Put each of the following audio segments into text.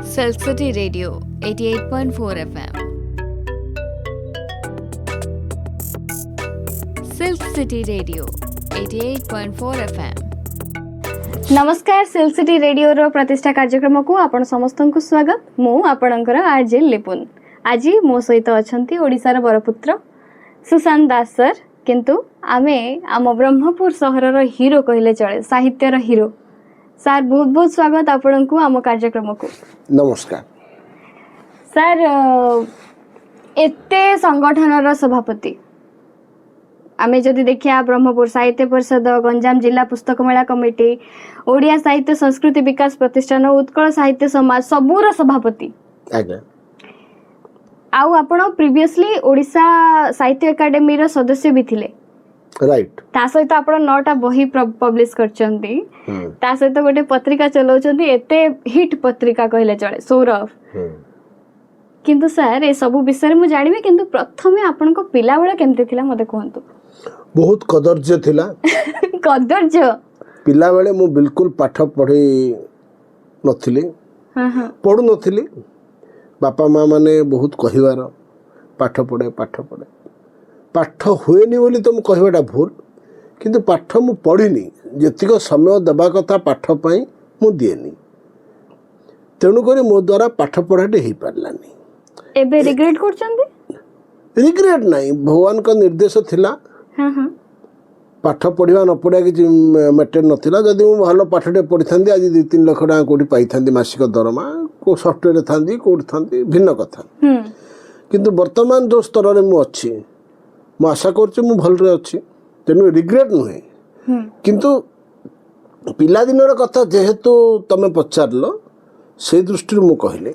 Silk City Radio 88.4 FM. Silk City Radio 88.4 FM. नमस्कार silk city radio रो प्रतिष्ठा कार्यक्रम को आपण समस्त को स्वागत। मु आपणकर आरजे लिपुन। आज मो सहित अछंती ओडिसार बरपुत्र सुशांत दास सर, किंतु आमे आम ब्रह्मपुर सहर रो हीरो कहले चले, साहित्य रो हीरो। सर बहुत बहुत स्वागत आपण को आम कार्यक्रम को। नमस्कार सर, एते संगठन रो सभापति आमे जदि देखिया ब्रह्मपुर साहित्य परिषद, गंजाम जिला पुस्तक मेला कमिटी, ओडिया साहित्य संस्कृति विकास प्रतिष्ठान, उत्कल साहित्य समाज सबूर सभापति। आज्ञा आउ आपण प्रीवियसली ओडिशा साहित्य एकेडमी रो सदस्य भी थिले, राइट। ता सहित आपण 9टा बही पब्लिश करचंती, ता सहित गोटे पत्रिका चलाउचंती, एते हिट पत्रिका कहले चले, सौरभ। किंतु सर ए सब विषय मु जानिबे, किंतु प्रथमे आपण को पिला बेला केमते थिला मते कहंतु। बहुत कदर्य थिला। कदर्य पिला बेले मु बिल्कुल पाठ पढ़ी नथिली, पढ़ु नथिली। बापा माँ माने बहुत कहिवार पाठ पढ़े पाठ हुएनी बोली तो मु कहवाटा भूल, किंतु पाठ मु पढ़िनी, जेतिक समय देबा कथा पाठ पई मु दिएनी, तेणु करी मो द्वारा पाठ पढ़ाटे हो पारलानी। एबे रिग्रेट करचंदी? रिग्रेट नहीं, भगवान का निर्देश थिला। पाठ पढ़ा न पढ़ा कि मैटर नाला। जदि मुझे भल पाठटे पढ़ी था आज 2-3 लाख टाँग कौटी पाई था मासिक दरमा, को सफ्टवेयर था कौटी था भिन्न कथा। किंतु वर्तमान जो स्तर में मुझे मु आशा कर भलरे अच्छी, तेणु रिग्रेट नुहे। किंतु पिला दिन कथा जेहेतु तमें पचारल, से दृष्टि मु कहले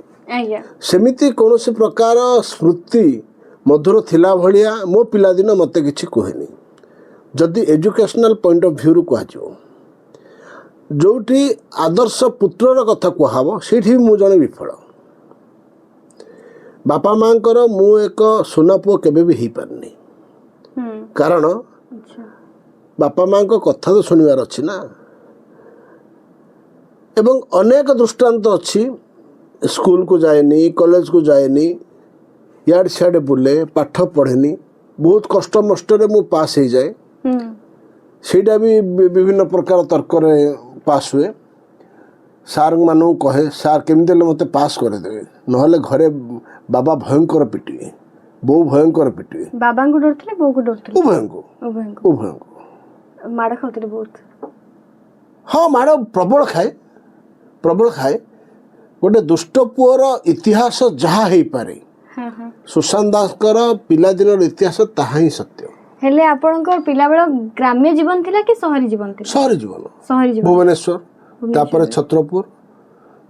सेमिति कौन प्रकार स्मृति मधुर थिला भलिया मो पिला दिन मते किछि कहनी। जदि एजुकेशनल पॉइंट ऑफ व्यू कह जोठी आदर्श पुत्रर कथा कहब, से मु जने विफल। बापा माँ मु एक सुना पुओ केबे भी हो पारनी, कारण बापा माँ कथा तो सुनिबार अच्छी ना। एवं अनेक दृष्टांत अच्छी, स्कूल को जाएनी, कॉलेज को जाएनी, याड सियाडे बुले, पाठ पढ़ेनी, बहुत कष्ट मष्टे मु पास हो जाए। सेटा भी विभिन्न प्रकार तर्क पास हुए। सार मानू कहे, सार केमती मत पास करदे, नहले घरे बाबा भयंकर पिटिए, बो भयंकर पिटिए। बाबा को डरथले, बो को डरथले? उभय को माड़ खाउतले बहुत। हाँ, माड़ प्रबल खाए। गोटे दुष्ट पुअर इतिहास जहाँ हो पारे, सुशांत दास पिला दिन इतिहास ताहा ही सत्य। हेले आपनकर पिला बेला ग्राम्य जीवन थिला कि शहरी जीवन थिला? शहरी जीवन। भुवनेश्वर, तापर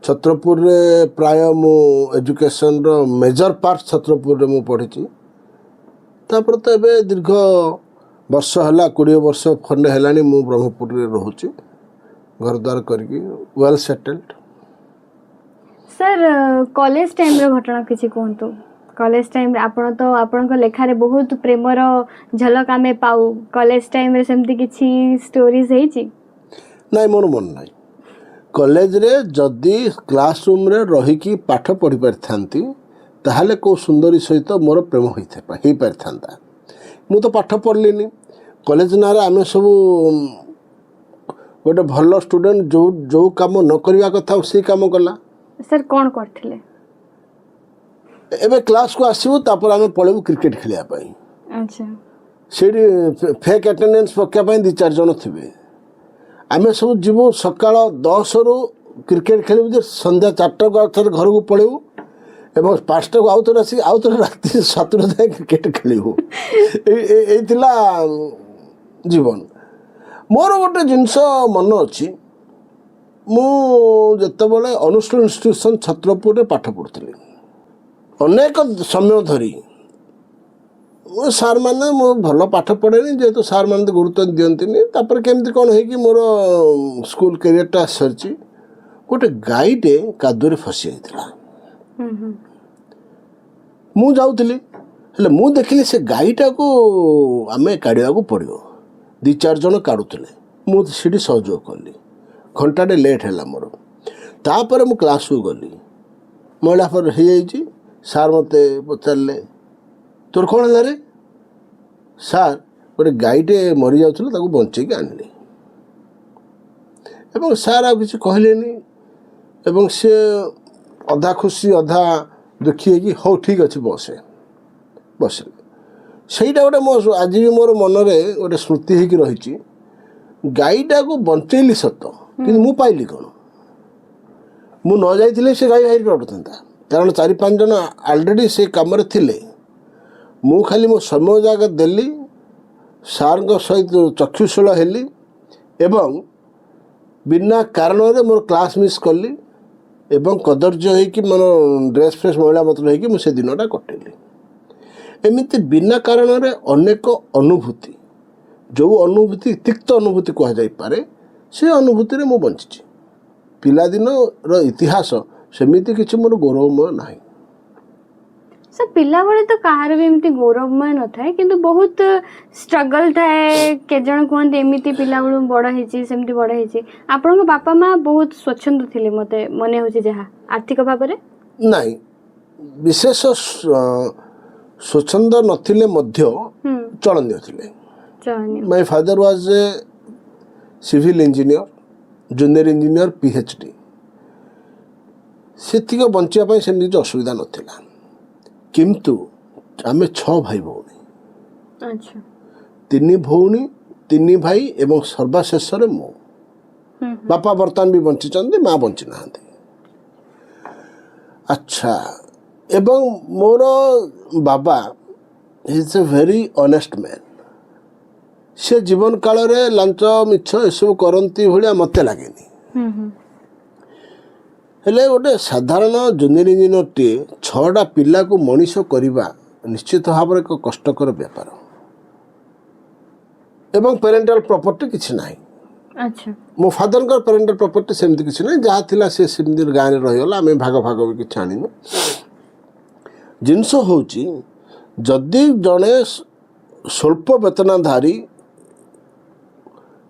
छत्रपुर रे प्राय मु एजुकेशन रो मेजर पार्ट छत्रपुर रे मु पढ़ी। तापर तो एबे दीर्घ वर्ष हला, 20 वर्ष खंडे हेलानी मु ब्रह्मपुर रे रहूची, घर द्वार करके well settled. Sir, college time रो घटना किछि कहंतु। कॉलेज टाइम आपण तो आपण लेखारे बहुत प्रेमर झलक आमे पाऊ। कॉलेज टाइम रे सेमती किछि स्टोरीज हेछि? नहीं, मोर मन नहीं। कॉलेज रे जदि क्लासरूम रे रही की पाठ पढ़ी पारिथांती, ताहले को सुंदरी सहित मोर प्रेम हो पारिथांता। मु तो पाठ पढ़लिनी। कॉलेज नारे आमे सब गोटे भल स्टूडेंट, जो काम न करवा कथा से काम कला। सर कौन करथिले? एबे क्लास को आसीबो, तापर आमे पळेबो क्रिकेट खेलिया पई। अच्छा। सेडी फेक अटेंडेंस पक्का पई 2-4 जन थिबे। आमे सब जीवो सकाळ 10 रु क्रिकेट खेलिबो, जे संध्या 4टा को आउथर घर को पळेबो, एवं 5टा को आउथर आसी आउथर राति 7टा जाय क्रिकेट खेलिबो। ए थिला जीवन। मोर गोटे जिनस मन अछि, मु जेतेबेले अनुष्ठान इंस्टीट्यूशन छत्रपुर रे पाठ पढ़ुଥିଲି, अनेक समय धरी सार मैंने मो भल पाठ पढ़ेनी, जेहेतु सार मैंने गुरुत्व दियंतिनी। तापर केमती कौन है कि मोर स्कूल कैरियरटा सरी, गोटे गाईटे कादुरे फसी जाइथिला। मु जाउଥିଲି, हेले मु देखिली से गाईटा को आमे काढ़िया को पड़ियो। 2-4 जन काढ़ुଥିଲେ, मु सहयोग कली। घंटाटे लेट है मोर। तापर मु क्लास को गली, ମହିଳା ପରେ ହେଇଯାଇଛି। ସାର୍ ମୋତେ ପଚାରିଲେ ତୋର କ'ଣ ହେଲା ରେ? ସାର୍ ଗୋଟେ ଗାଈଟେ ମରିଯାଉଥିଲା ତାକୁ ବଞ୍ଚେଇକି ଆଣିଲି। ଏବଂ ସାର୍ ଆଉ କିଛି କହିଲେନି ଏବଂ ସେ ଅଧା ଖୁସି ଅଧା ଦୁଃଖୀ ହେଇକି ହଉ ଠିକ୍ ଅଛି ବସିଲେ। ସେଇଟା ଗୋଟେ ମୋ ଆଜି ବି ମୋର ମନରେ ଗୋଟେ ସ୍ମୃତି ହେଇକି ରହିଛି। ଗାଈଟାକୁ ବଞ୍ଚେଇଲି ସତ, କିନ୍ତୁ ମୁଁ ପାଇଲି କ'ଣ? ମୁଁ ନ ଯାଇଥିଲେ ସେ ଗାଈ ବାହାରି ପଡ଼ୁଥାନ୍ତା, କାରଣ 4-5 ଜଣ ଅଲରେଡ଼ି ସେ କାମରେ ଥିଲେ। ମୁଁ ଖାଲି ମୋ ସମୟ ଜାଗା ଦେଲି, ସାର୍ଙ୍କ ସହିତ ଚକ୍ଷୁଶୂଳ ହେଲି ଏବଂ ବିନା କାରଣରେ ମୋର କ୍ଲାସ୍ ମିସ୍ କଲି ଏବଂ କଦର୍ଯ୍ୟ ହେଇକି ମୋର ଡ୍ରେସ୍ ଫ୍ରେସ୍ ମଇଳା ମତ୍ର ହେଇକି ମୁଁ ସେ ଦିନଟା କଟେଇଲି। ଏମିତି ବିନା କାରଣରେ ଅନେକ ଅନୁଭୂତି, ଯେଉଁ ଅନୁଭୂତି ତିକ୍ତ ଅନୁଭୂତି କୁହାଯାଇପାରେ, ସେ ଅନୁଭୂତିରେ ମୁଁ ବଞ୍ଚିଛି। ପିଲାଦିନର ଇତିହାସ ସେମିତି କିଛି ମୋର ଗୌରବମୟ ନାହିଁ। ସାର୍ ପିଲାବେଳେ ତ କାହାର ବି ଏମିତି ଗୌରବମୟ ନଥାଏ, କିନ୍ତୁ ବହୁତ ଷ୍ଟ୍ରଗଲ୍ ଥାଏ। କେତେଜଣ କୁହନ୍ତି ଏମିତି ପିଲାବେଳୁ ବଡ଼ ହେଇଛି, ସେମିତି ବଡ଼ ହେଇଛି। ଆପଣଙ୍କ ବାପା ମା ବହୁତ ସ୍ୱଚ୍ଛନ୍ଦ ଥିଲେ, ମୋତେ ମନେ ହେଉଛି ଯାହା, ଆର୍ଥିକ ଭାବରେ ନାହିଁ, ବିଶେଷ ସ୍ୱଚ୍ଛନ୍ଦ ନଥିଲେ ମଧ୍ୟ ଚଳନୀୟ ଥିଲେ। My father was A civil engineer, junior engineer, PhD। ସେତିକି ବଞ୍ଚିବା ପାଇଁ ସେମିତି କିଛି ଅସୁବିଧା ନଥିଲା। କିନ୍ତୁ ଆମେ 6 ଭାଇ ଭଉଣୀ, 3 ଭଉଣୀ 3 ଭାଇ ଏବଂ ସର୍ବାଶେଷରେ ମୁଁ। ବାପା ବର୍ତ୍ତମାନ ବି ବଞ୍ଚିଛନ୍ତି, ମା ବଞ୍ଚି ନାହାନ୍ତି। ଆଚ୍ଛା, ଏବଂ ମୋର ବାବା is a very honest man. ସେ ଜୀବନ କାଳରେ ଲାଞ୍ଚ ମିଛ ଏସବୁ କରନ୍ତି ଭଳିଆ ମୋତେ ଲାଗେନି। ହେଲେ ଗୋଟେ ସାଧାରଣ ଜୁନିୟର ଇଞ୍ଜିନିୟରଟିଏ 6ଟା ପିଲାକୁ ମଣିଷ କରିବା ନିଶ୍ଚିତ ଭାବରେ ଏକ କଷ୍ଟକର ବ୍ୟାପାର ଏବଂ ପ୍ୟାରେଣ୍ଟାଲ୍ ପ୍ରପର୍ଟି କିଛି ନାହିଁ। ମୋ ଫାଦରଙ୍କର ପ୍ୟାରେଣ୍ଟାଲ୍ ପ୍ରପର୍ଟି ସେମିତି କିଛି ନାହିଁ, ଯାହା ଥିଲା ସେ ସେମିତି ଗାଁରେ ରହିଗଲା। ଆମେ ଭାଗ ବି କିଛି ଆଣିନୁ। ଜିନିଷ ହେଉଛି, ଯଦି ଜଣେ ସ୍ୱଳ୍ପ ବେତନଧାରୀ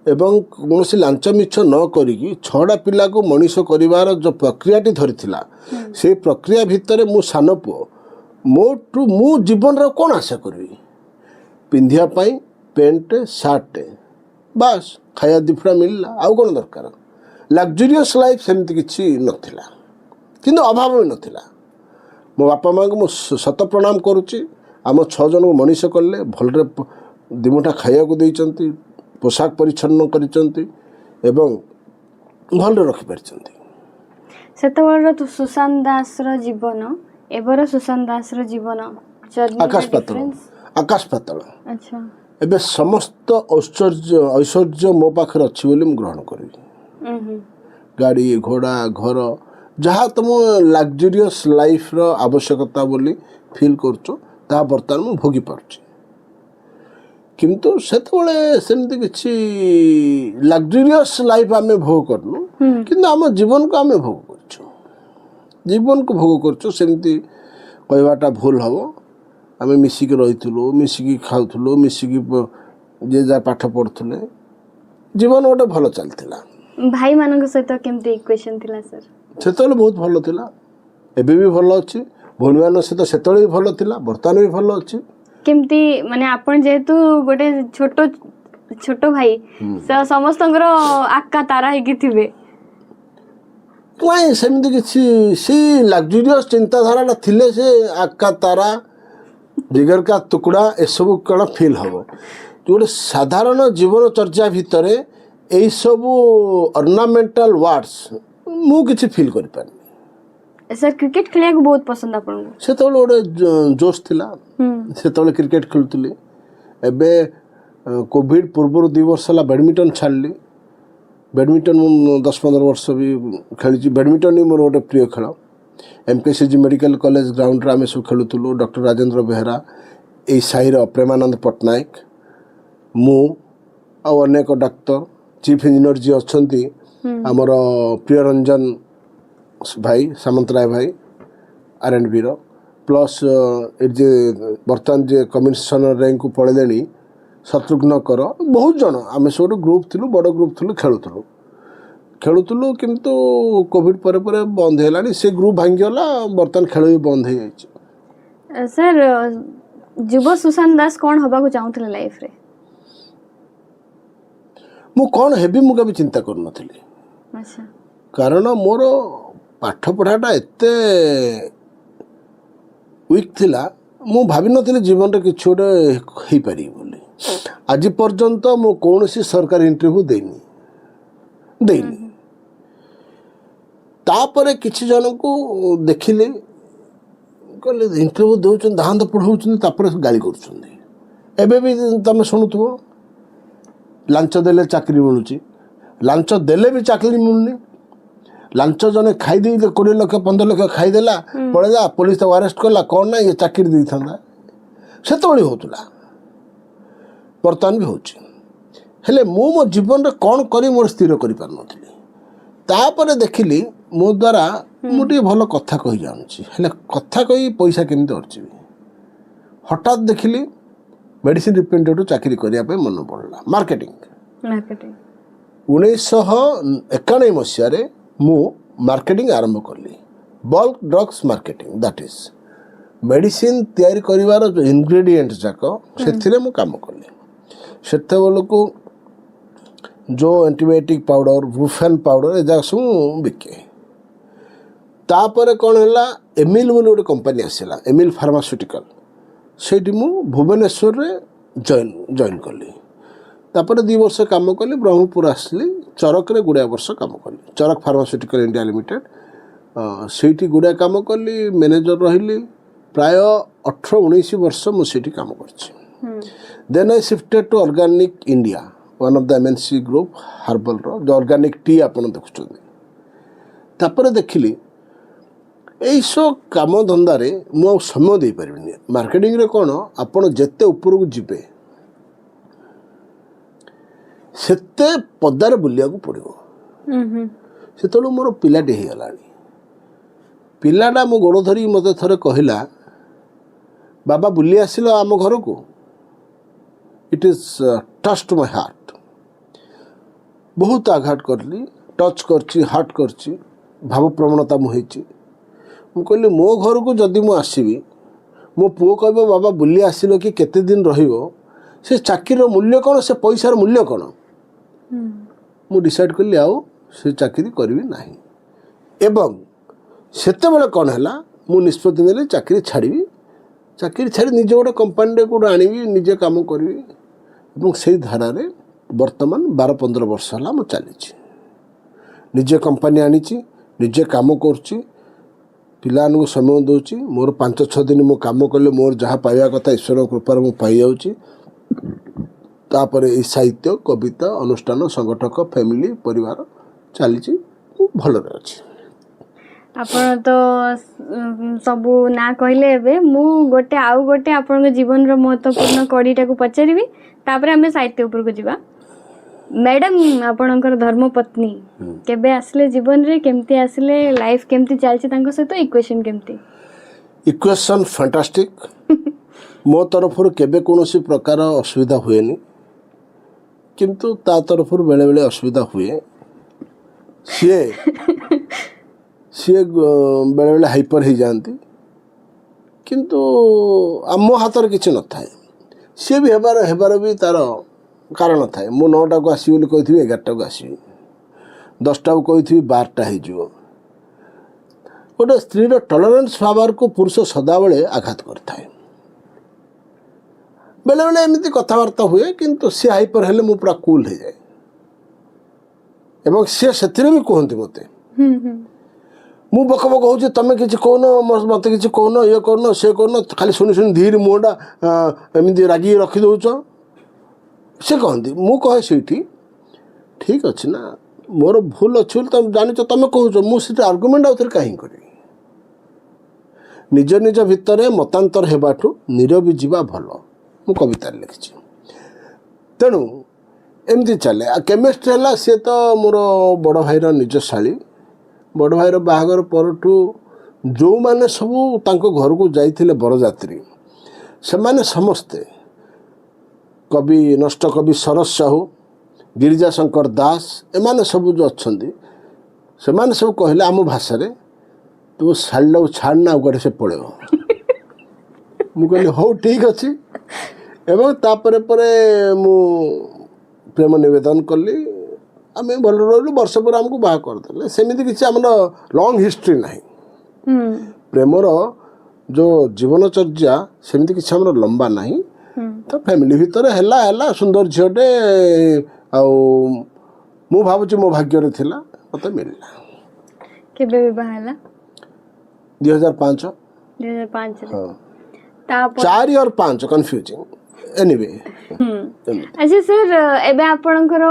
ଏବଂ କୌଣସି ଲାଞ୍ଚ ମିଛ ନ କରିକି 6ଟା ପିଲାକୁ ମଣିଷ କରିବାର ଯେଉଁ ପ୍ରକ୍ରିୟାଟି ଧରିଥିଲା, ସେଇ ପ୍ରକ୍ରିୟା ଭିତରେ ମୁଁ ସାନ ପୁଅ, ମୁଁ ଜୀବନରେ କ'ଣ ଆଶା କରିବି? ପିନ୍ଧିବା ପାଇଁ ପ୍ୟାଣ୍ଟ ସାର୍ଟଟେ, ବାସ୍, ଖାଇବା 2 ଫୁଟା ମିଳିଲା, ଆଉ କ'ଣ ଦରକାର? ଲକ୍ଜରିୟସ୍ ଲାଇଫ୍ ସେମିତି କିଛି ନଥିଲା, କିନ୍ତୁ ଅଭାବ ବି ନଥିଲା। ମୋ ବାପା ମାଆଙ୍କୁ ମୁଁ ଶତ ପ୍ରଣାମ କରୁଛି। ଆମ 6 ଜଣଙ୍କୁ ମଣିଷ କଲେ, ଭଲରେ 2 ମୁଠା ଖାଇବାକୁ ଦେଇଛନ୍ତି, ପୋଷାକ ପରିଚ୍ଛନ୍ନ କରିଛନ୍ତି ଏବଂ ଭଲରେ ରଖିପାରିଛନ୍ତି। ସେତେବେଳର ସୁଶାନ୍ତ ଦାସର ଜୀବନ, ଏବେର ସୁଶାନ୍ତ ଦାସର ଜୀବନ ଆକାଶ ପାତାଳ। ଏବେ ସମସ୍ତ ଐଶ୍ୱର୍ଯ୍ୟ ମୋ ପାଖରେ ଅଛି ବୋଲି ମୁଁ ଗ୍ରହଣ କରିବି। ଗାଡ଼ି ଘୋଡ଼ା ଘର, ଯାହା ତୁମ ଲକ୍ଜରିୟସ୍ ଲାଇଫ୍ର ଆବଶ୍ୟକତା ବୋଲି ଫିଲ୍ କରୁଛ, ତାହା ବର୍ତ୍ତମାନ ମୁଁ ଭୋଗି ପାରୁଛି। କିନ୍ତୁ ସେତେବେଳେ ସେମିତି କିଛି ଲକ୍ଜରିୟସ୍ ଲାଇଫ୍ ଆମେ ଭୋଗ କରିନୁ, କିନ୍ତୁ ଆମ ଜୀବନକୁ ଆମେ ଭୋଗ କରୁଛୁ। ସେମିତି କହିବାଟା ଭୁଲ ହେବ। ଆମେ ମିଶିକି ରହିଥିଲୁ, ମିଶିକି ଖାଉଥିଲୁ, ମିଶିକି ଯିଏ ଯାହା ପାଠ ପଢ଼ୁଥିଲେ, ଜୀବନ ଗୋଟେ ଭଲ ଚାଲିଥିଲା। ଭାଇମାନଙ୍କ ସହିତ କେମିତି ଇକ୍ୱେସନ୍ ଥିଲା ସାର୍? ସେତେବେଳେ ବହୁତ ଭଲ ଥିଲା, ଏବେ ବି ଭଲ ଅଛି। ଭଉଣୀମାନଙ୍କ ସହିତ ସେତେବେଳେ ବି ଭଲ ଥିଲା, ବର୍ତ୍ତମାନ ବି ଭଲ ଅଛି। କେମିତି, ମାନେ ଆପଣ ଯେହେତୁ ଗୋଟେ ଛୋଟ ଭାଇ, ସମସ୍ତଙ୍କର ଆକା ତାରା ହେଇକି ଥିବେ? ନାଇଁ, ସେମିତି କିଛି ସେଇ ଲକ୍ଜରିୟସ୍ ଚିନ୍ତାଧାରାଟା ଥିଲେ ସେ ଆକା ତାରା, ଜିଗର କା ଟୁକୁଡ଼ା ଏସବୁ କ'ଣ ଫିଲ୍ ହେବ? ଗୋଟେ ସାଧାରଣ ଜୀବନଚର୍ଯ୍ୟା ଭିତରେ ଏଇସବୁ ଅର୍ଣ୍ଣାମେଣ୍ଟାଲ ୱାର୍ଡ଼ସ୍ ମୁଁ କିଛି ଫିଲ୍ କରିପାରିନି। ସାର୍ କ୍ରିକେଟ୍ ଖେଳିବାକୁ ବହୁତ ପସନ୍ଦ ଆପଣଙ୍କୁ? ସେତେବେଳେ ଗୋଟେ ଜୋସ୍ ଥିଲା, ସେତେବେଳେ କ୍ରିକେଟ୍ ଖେଳୁଥିଲି। ଏବେ କୋଭିଡ଼ ପୂର୍ବରୁ 2 ବର୍ଷ ହେଲା ବ୍ୟାଡ଼ମିଣ୍ଟନ୍ ଛାଡ଼ିଲି। ବ୍ୟାଡ଼ମିଣ୍ଟନ୍ ମୁଁ 10-15 ବର୍ଷ ବି ଖେଳିଛି। ବ୍ୟାଡ଼ମିଣ୍ଟନ୍ ହିଁ ମୋର ଗୋଟେ ପ୍ରିୟ ଖେଳ। MKCG ମେଡ଼ିକାଲ କଲେଜ ଗ୍ରାଉଣ୍ଡରେ ଆମେ ସବୁ ଖେଳୁଥିଲୁ। ଡକ୍ଟର ରାଜେନ୍ଦ୍ର ବେହେରା, ଏଇ ସାହିର ପ୍ରେମାନନ୍ଦ ପଟ୍ଟନାୟକ, ମୁଁ ଆଉ ଅନେକ ଡାକ୍ତର, ଚିଫ୍ ଇଞ୍ଜିନିୟର ଯିଏ ଅଛନ୍ତି ଆମର ପ୍ରିୟରଞ୍ଜନ ଭାଇ, ସାମନ୍ତରାୟ ଭାଇ R&Bର, ପ୍ଲସ୍ ଏଠି ଯେ ବର୍ତ୍ତମାନ ଯିଏ କମିଶନର ର୍ୟାଙ୍କକୁ ପଳେଇଲେଣି ଶତ୍ରୁଘ୍ନ କର, ବହୁତ ଜଣ, ଆମେ ସବୁ ଗୋଟେ ଗ୍ରୁପ୍ ଥିଲୁ, ବଡ଼ ଗ୍ରୁପ୍ ଥିଲୁ, ଖେଳୁଥିଲୁ। ଖେଳୁଥିଲୁ କିନ୍ତୁ କୋଭିଡ଼ ପରେ ପରେ ବନ୍ଦ ହେଇଗଲାଣି ସେ ଗ୍ରୁପ୍ ଭାଙ୍ଗିଗଲା ବର୍ତ୍ତମାନ ଖେଳ ବି ବନ୍ଦ ହେଇଯାଇଛି। ସାର୍ ଯୁବ ସୁଶାନ୍ତ ଦାସ କ'ଣ ହେବାକୁ ଚାହୁଁଥିଲେ ଲାଇଫ୍ରେ? ମୁଁ କ'ଣ ହେବି ମୁଁ କେବେ ଚିନ୍ତା କରୁନଥିଲି, ଆଚ୍ଛା କାରଣ ମୋର ପାଠପଢ଼ାଟା ଏତେ ୱିକ୍ ଥିଲା ମୁଁ ଭାବିନଥିଲି ଜୀବନରେ କିଛି ଗୋଟେ ହେଇପାରିବି ବୋଲି। ଆଜି ପର୍ଯ୍ୟନ୍ତ ମୁଁ କୌଣସି ସରକାରୀ ଇଣ୍ଟରଭ୍ୟୁ ଦେଇନି। ତାପରେ କିଛି ଜଣଙ୍କୁ ଦେଖିଲି କହିଲେ ଇଣ୍ଟରଭ୍ୟୁ ଦେଉଛନ୍ତି ଦାହାନ୍ତ ପଢ଼ାଉଛନ୍ତି ତାପରେ ଗାଳି କରୁଛନ୍ତି। ଏବେ ବି ତୁମେ ଶୁଣୁଥିବ ଲାଞ୍ଚ ଦେଲେ ଚାକିରି ମିଳୁଛି, ଲାଞ୍ଚ ଦେଲେ ବି ଚାକିରି ମିଳୁନି। ଲାଞ୍ଚ ଜଣେ ଖାଇଦେଇ 20 ଲକ୍ଷ 15 ଲକ୍ଷ ଖାଇଦେଲା ପଳେଇଲା, ପୋଲିସ ତାକୁ ଆରେଷ୍ଟ କଲା, କ'ଣ ନା ଇଏ ଚାକିରି ଦେଇଥାନ୍ତା। ସେତେବେଳେ ହେଉଥିଲା, ବର୍ତ୍ତମାନ ବି ହେଉଛି। ହେଲେ ମୁଁ ମୋ ଜୀବନରେ କ'ଣ କରି ମୋର ସ୍ଥିର କରିପାରୁନଥିଲି। ତାପରେ ଦେଖିଲି ମୋ ଦ୍ୱାରା ମୁଁ ଟିକେ ଭଲ କଥା କହି ଜାଣୁଛି, ହେଲେ କଥା କହି ପଇସା କେମିତି ଅର୍ଜିବି। ହଠାତ୍ ଦେଖିଲି ମେଡ଼ିସିନ ରିପ୍ରେଜେଣ୍ଟେଟିଭ୍ ଚାକିରି କରିବା ପାଇଁ ମନେ ପଡ଼ିଲା। ମାର୍କେଟିଂ 1991 ମସିହାରେ ମୁଁ ମାର୍କେଟିଂ ଆରମ୍ଭ କଲି। Bulk drugs marketing, that is medicine ତିଆରି କରିବାର ଯେଉଁ ଇନଗ୍ରେଡ଼ିଏଣ୍ଟ ଯାକ ସେଥିରେ ମୁଁ କାମ କଲି। ସେତେବେଳକୁ ଯେଉଁ ଆଣ୍ଟିବାୟୋଟିକ୍ ପାଉଡ଼ର, ବୁଫେନ୍ ପାଉଡ଼ର ଏଯାକ ସବୁ ବିକେ। ତାପରେ କ'ଣ ହେଲା, ଏମିଲ୍ ବୋଲି ଗୋଟେ କମ୍ପାନୀ ଆସିଲା, ଏମିଲ୍ ଫାର୍ମାସ୍ୟୁଟିକାଲ। ସେଇଠି ମୁଁ ଭୁବନେଶ୍ୱରରେ ଜଏନ୍ କଲି। ତାପରେ 2 ବର୍ଷ କାମ କଲି, ବ୍ରହ୍ମପୁର ଆସିଲି, ଚରକରେ ଗୁଡ଼ାଏ ବର୍ଷ କାମ କଲି। ଚରକ ଫାର୍ମାସ୍ୟୁଟିକାଲ ଇଣ୍ଡିଆ ଲିମିଟେଡ଼, ସେଇଠି ଗୁଡ଼ାଏ କାମ କଲି, ମ୍ୟାନେଜର ରହିଲି। ପ୍ରାୟ 18-19 ବର୍ଷ ମୁଁ ସେଇଠି କାମ କରିଛି। Then I shifted to organic India, one of the MNC group ହାର୍ବାଲର, ଯେଉଁ ଅର୍ଗାନିକ୍ ଟି ଆପଣ ଦେଖୁଛନ୍ତି। ତାପରେ ଦେଖିଲି এইসব କାମ ଧନ୍ଦାରେ ମୁଁ ଆଉ ସମୟ ଦେଇପାରିବିନି। ମାର୍କେଟିଂରେ କ'ଣ, ଆପଣ ଯେତେ ଉପରକୁ ଯିବେ ସେତେ ପଦାରେ ବୁଲିବାକୁ ପଡ଼ିବ। ସେତେବେଳକୁ ମୋର ପିଲାଟି ହେଇଗଲାଣି। ପିଲାଟା ମୋ ଗୋଡ଼ ଧରିକି ମୋତେ ଥରେ କହିଲା, ବାବା ବୁଲି ଆସିଲ ଆମ ଘରକୁ। It is touched my heart. ବହୁତ ଆଘାତ କଲି, ଟଚ୍ କରିଛି, ହାର୍ଟ କରିଛି, ଭାବପ୍ରବଣତା ମୁଁ ହେଇଛି। ମୁଁ କହିଲି ମୋ ଘରକୁ ଯଦି ମୁଁ ଆସିବି, ମୋ ପୁଅ କହିବ ବାବା ବୁଲି ଆସିଲ କି କେତେ ଦିନ ରହିବ, ସେ ଚାକିରିର ମୂଲ୍ୟ କ'ଣ, ସେ ପଇସାର ମୂଲ୍ୟ କ'ଣ। ମୁଁ ଡିସାଇଡ଼୍ କଲି ଆଉ ସେ ଚାକିରି କରିବି ନାହିଁ। ଏବଂ ସେତେବେଳେ କ'ଣ ହେଲା, ମୁଁ ନିଷ୍ପତ୍ତି ନେଲି ଚାକିରି ଛାଡ଼ିବି। ଚାକିରି ଛାଡ଼ି ନିଜେ ଗୋଟେ କମ୍ପାନୀରେ କେଉଁଠି ଆଣିବି, ନିଜେ କାମ କରିବି। ଏବଂ ସେଇ ଧାରାରେ ବର୍ତ୍ତମାନ 12-15 ବର୍ଷ ହେଲା ମୁଁ ଚାଲିଛି। ନିଜେ କମ୍ପାନୀ ଆଣିଛି, ନିଜେ କାମ କରୁଛି, ପିଲାମାନଙ୍କୁ ସମୟ ଦେଉଛି। ମୋର 5-6 ଦିନ ମୁଁ କାମ କଲେ ମୋର ଯାହା ପାଇବା କଥା ଈଶ୍ୱରଙ୍କ କୃପାରେ ମୁଁ ପାଇଯାଉଛି। ତାପରେ ଏଇ ସାହିତ୍ୟ, କବିତା, ଅନୁଷ୍ଠାନ, ସଂଗଠକ, ଫ୍ୟାମିଲି, ପରିବାର ଚାଲିଛି, ମୁଁ ଭଲରେ ଅଛି। ଆପଣ ତ ସବୁ ନା କହିଲେ। ଏବେ ମୁଁ ଆଉ ଗୋଟେ ଆପଣଙ୍କ ଜୀବନର ମହତ୍ୱପୂର୍ଣ୍ଣ କଡ଼ିଟାକୁ ପଚାରିବି, ତାପରେ ଆମେ ସାହିତ୍ୟ ଉପରକୁ ଯିବା। ମ୍ୟାଡ଼ାମ୍, ଆପଣଙ୍କର ଧର୍ମପତ୍ନୀ କେବେ ଆସିଲେ ଜୀବନରେ, କେମିତି ଆସିଲେ, ଲାଇଫ୍ କେମିତି ଚାଲିଛି ତାଙ୍କ ସହିତ, ଇକ୍ୱେସନ୍ କେମିତି? Equation fantastic. ମୋ ତରଫରୁ କେବେ କୌଣସି ପ୍ରକାର ଅସୁବିଧା ହୁଏନି, କିନ୍ତୁ ତା ତରଫରୁ ବେଳେବେଳେ ଅସୁବିଧା ହୁଏ। ସିଏ ବେଳେବେଳେ ହାଇପର ହେଇଯାଆନ୍ତି, କିନ୍ତୁ ଆମ ହାତରେ କିଛି ନଥାଏ। ସିଏ ବି ହେବାର ବି ତା'ର କାରଣ ଥାଏ। ମୁଁ 9ଟାକୁ ଆସିବି ବୋଲି କହିଥିବି, 11ଟାକୁ ଆସିବି, 10ଟାକୁ କହିଥିବି, 12ଟା ହେଇଯିବ। ଗୋଟେ ସ୍ତ୍ରୀର ଟଲରେନ୍ସ ପାୱାରକୁ ପୁରୁଷ ସଦାବେଳେ ଆଘାତ କରିଥାଏ। ବେଳେବେଳେ ଏମିତି କଥାବାର୍ତ୍ତା ହୁଏ, କିନ୍ତୁ ସିଏ ହାଇପର ହେଲେ ମୁଁ ପୁରା କୁଲ୍ ହେଇଯାଏ। ଏବଂ ସିଏ ସେଥିରେ ବି କୁହନ୍ତି ମୋତେ, ମୁଁ ବକ ବକ ହେଉଛି, ତୁମେ କିଛି କହୁନ, ମୋତେ କିଛି କହୁନ, ଇଏ କରୁନ, ସିଏ କରୁନ, ଖାଲି ଶୁଣି ଧୀରେ ମୁହଁଟା ଏମିତି ରାଗିକି ରଖିଦେଉଛ। ସେ କହନ୍ତି, ମୁଁ କହେ ସେଇଠି ଠିକ୍ ଅଛି ନା, ମୋର ଭୁଲ ଅଛି ବୋଲି ତୁମେ ଜାଣିଛ, ତୁମେ କହୁଛ, ମୁଁ ସେଠି ଆର୍ଗୁମେଣ୍ଟ ଆଉଥରେ କାହିଁକି କରିବି। ନିଜ ନିଜ ଭିତରେ ମତାନ୍ତର ହେବାଠୁ ନିରବି ଯିବା ଭଲ, ମୁଁ କବିତାରେ ଲେଖିଛି। ତେଣୁ ଏମିତି ଚାଲେ। ଆଉ କେମିଷ୍ଟ୍ରି ହେଲା, ସିଏ ତ ମୋର ବଡ଼ ଭାଇର ନିଜ ଶାଳୀ। ବଡ଼ ଭାଇର ବାହାଘର ପରଠୁ ଯେଉଁମାନେ ସବୁ ତାଙ୍କ ଘରକୁ ଯାଇଥିଲେ ବରଯାତ୍ରୀ, ସେମାନେ ସମସ୍ତେ କବି, ନଷ୍ଟ କବି ଶରତ ସାହୁ, ଗିରିଜାଶଙ୍କର ଦାସ, ଏମାନେ ସବୁ ଯେଉଁ ଅଛନ୍ତି, ସେମାନେ ସବୁ କହିଲେ ଆମ ଭାଷାରେ ତୁ ଶାଢ଼ୀଟାକୁ ଛାଡ଼ ନା ଆଉ କୁଆଡ଼େ ସେ ପଳେଇବ। ମୁଁ କହିଲି ହଉ ଠିକ୍ ଅଛି। ଏବଂ ତାପରେ ପରେ ମୁଁ ପ୍ରେମ ନିବେଦନ କଲି, ଆମେ ଭଲ ରହିଲୁ, ବର୍ଷ ପରେ ଆମକୁ ବାହା କରିଦେଲେ। ସେମିତି କିଛି ଆମର ଲଙ୍ଗ ହିଷ୍ଟ୍ରି ନାହିଁ। ପ୍ରେମର ଯେଉଁ ଜୀବନଚର୍ଯ୍ୟା ସେମିତି କିଛି ଆମର ଲମ୍ବା ନାହିଁ। ତ ଫ୍ୟାମିଲି ଭିତରେ ହେଲା ସୁନ୍ଦର ଝିଅଟେ, ଆଉ ମୁଁ ଭାବୁଛି ମୋ ଭାଗ୍ୟରେ ଥିଲା, ମୋତେ ମିଳିଲା। କେବେ ବିବାହ ହେଲା? 2005। 2005 ହଁ, ତାପରେ 4 और 5 କନଫ୍ୟୁଜିଂ ଏନିୱେ। ଆଚ୍ଛା ସାର୍, ଏବେ ଆପଣଙ୍କର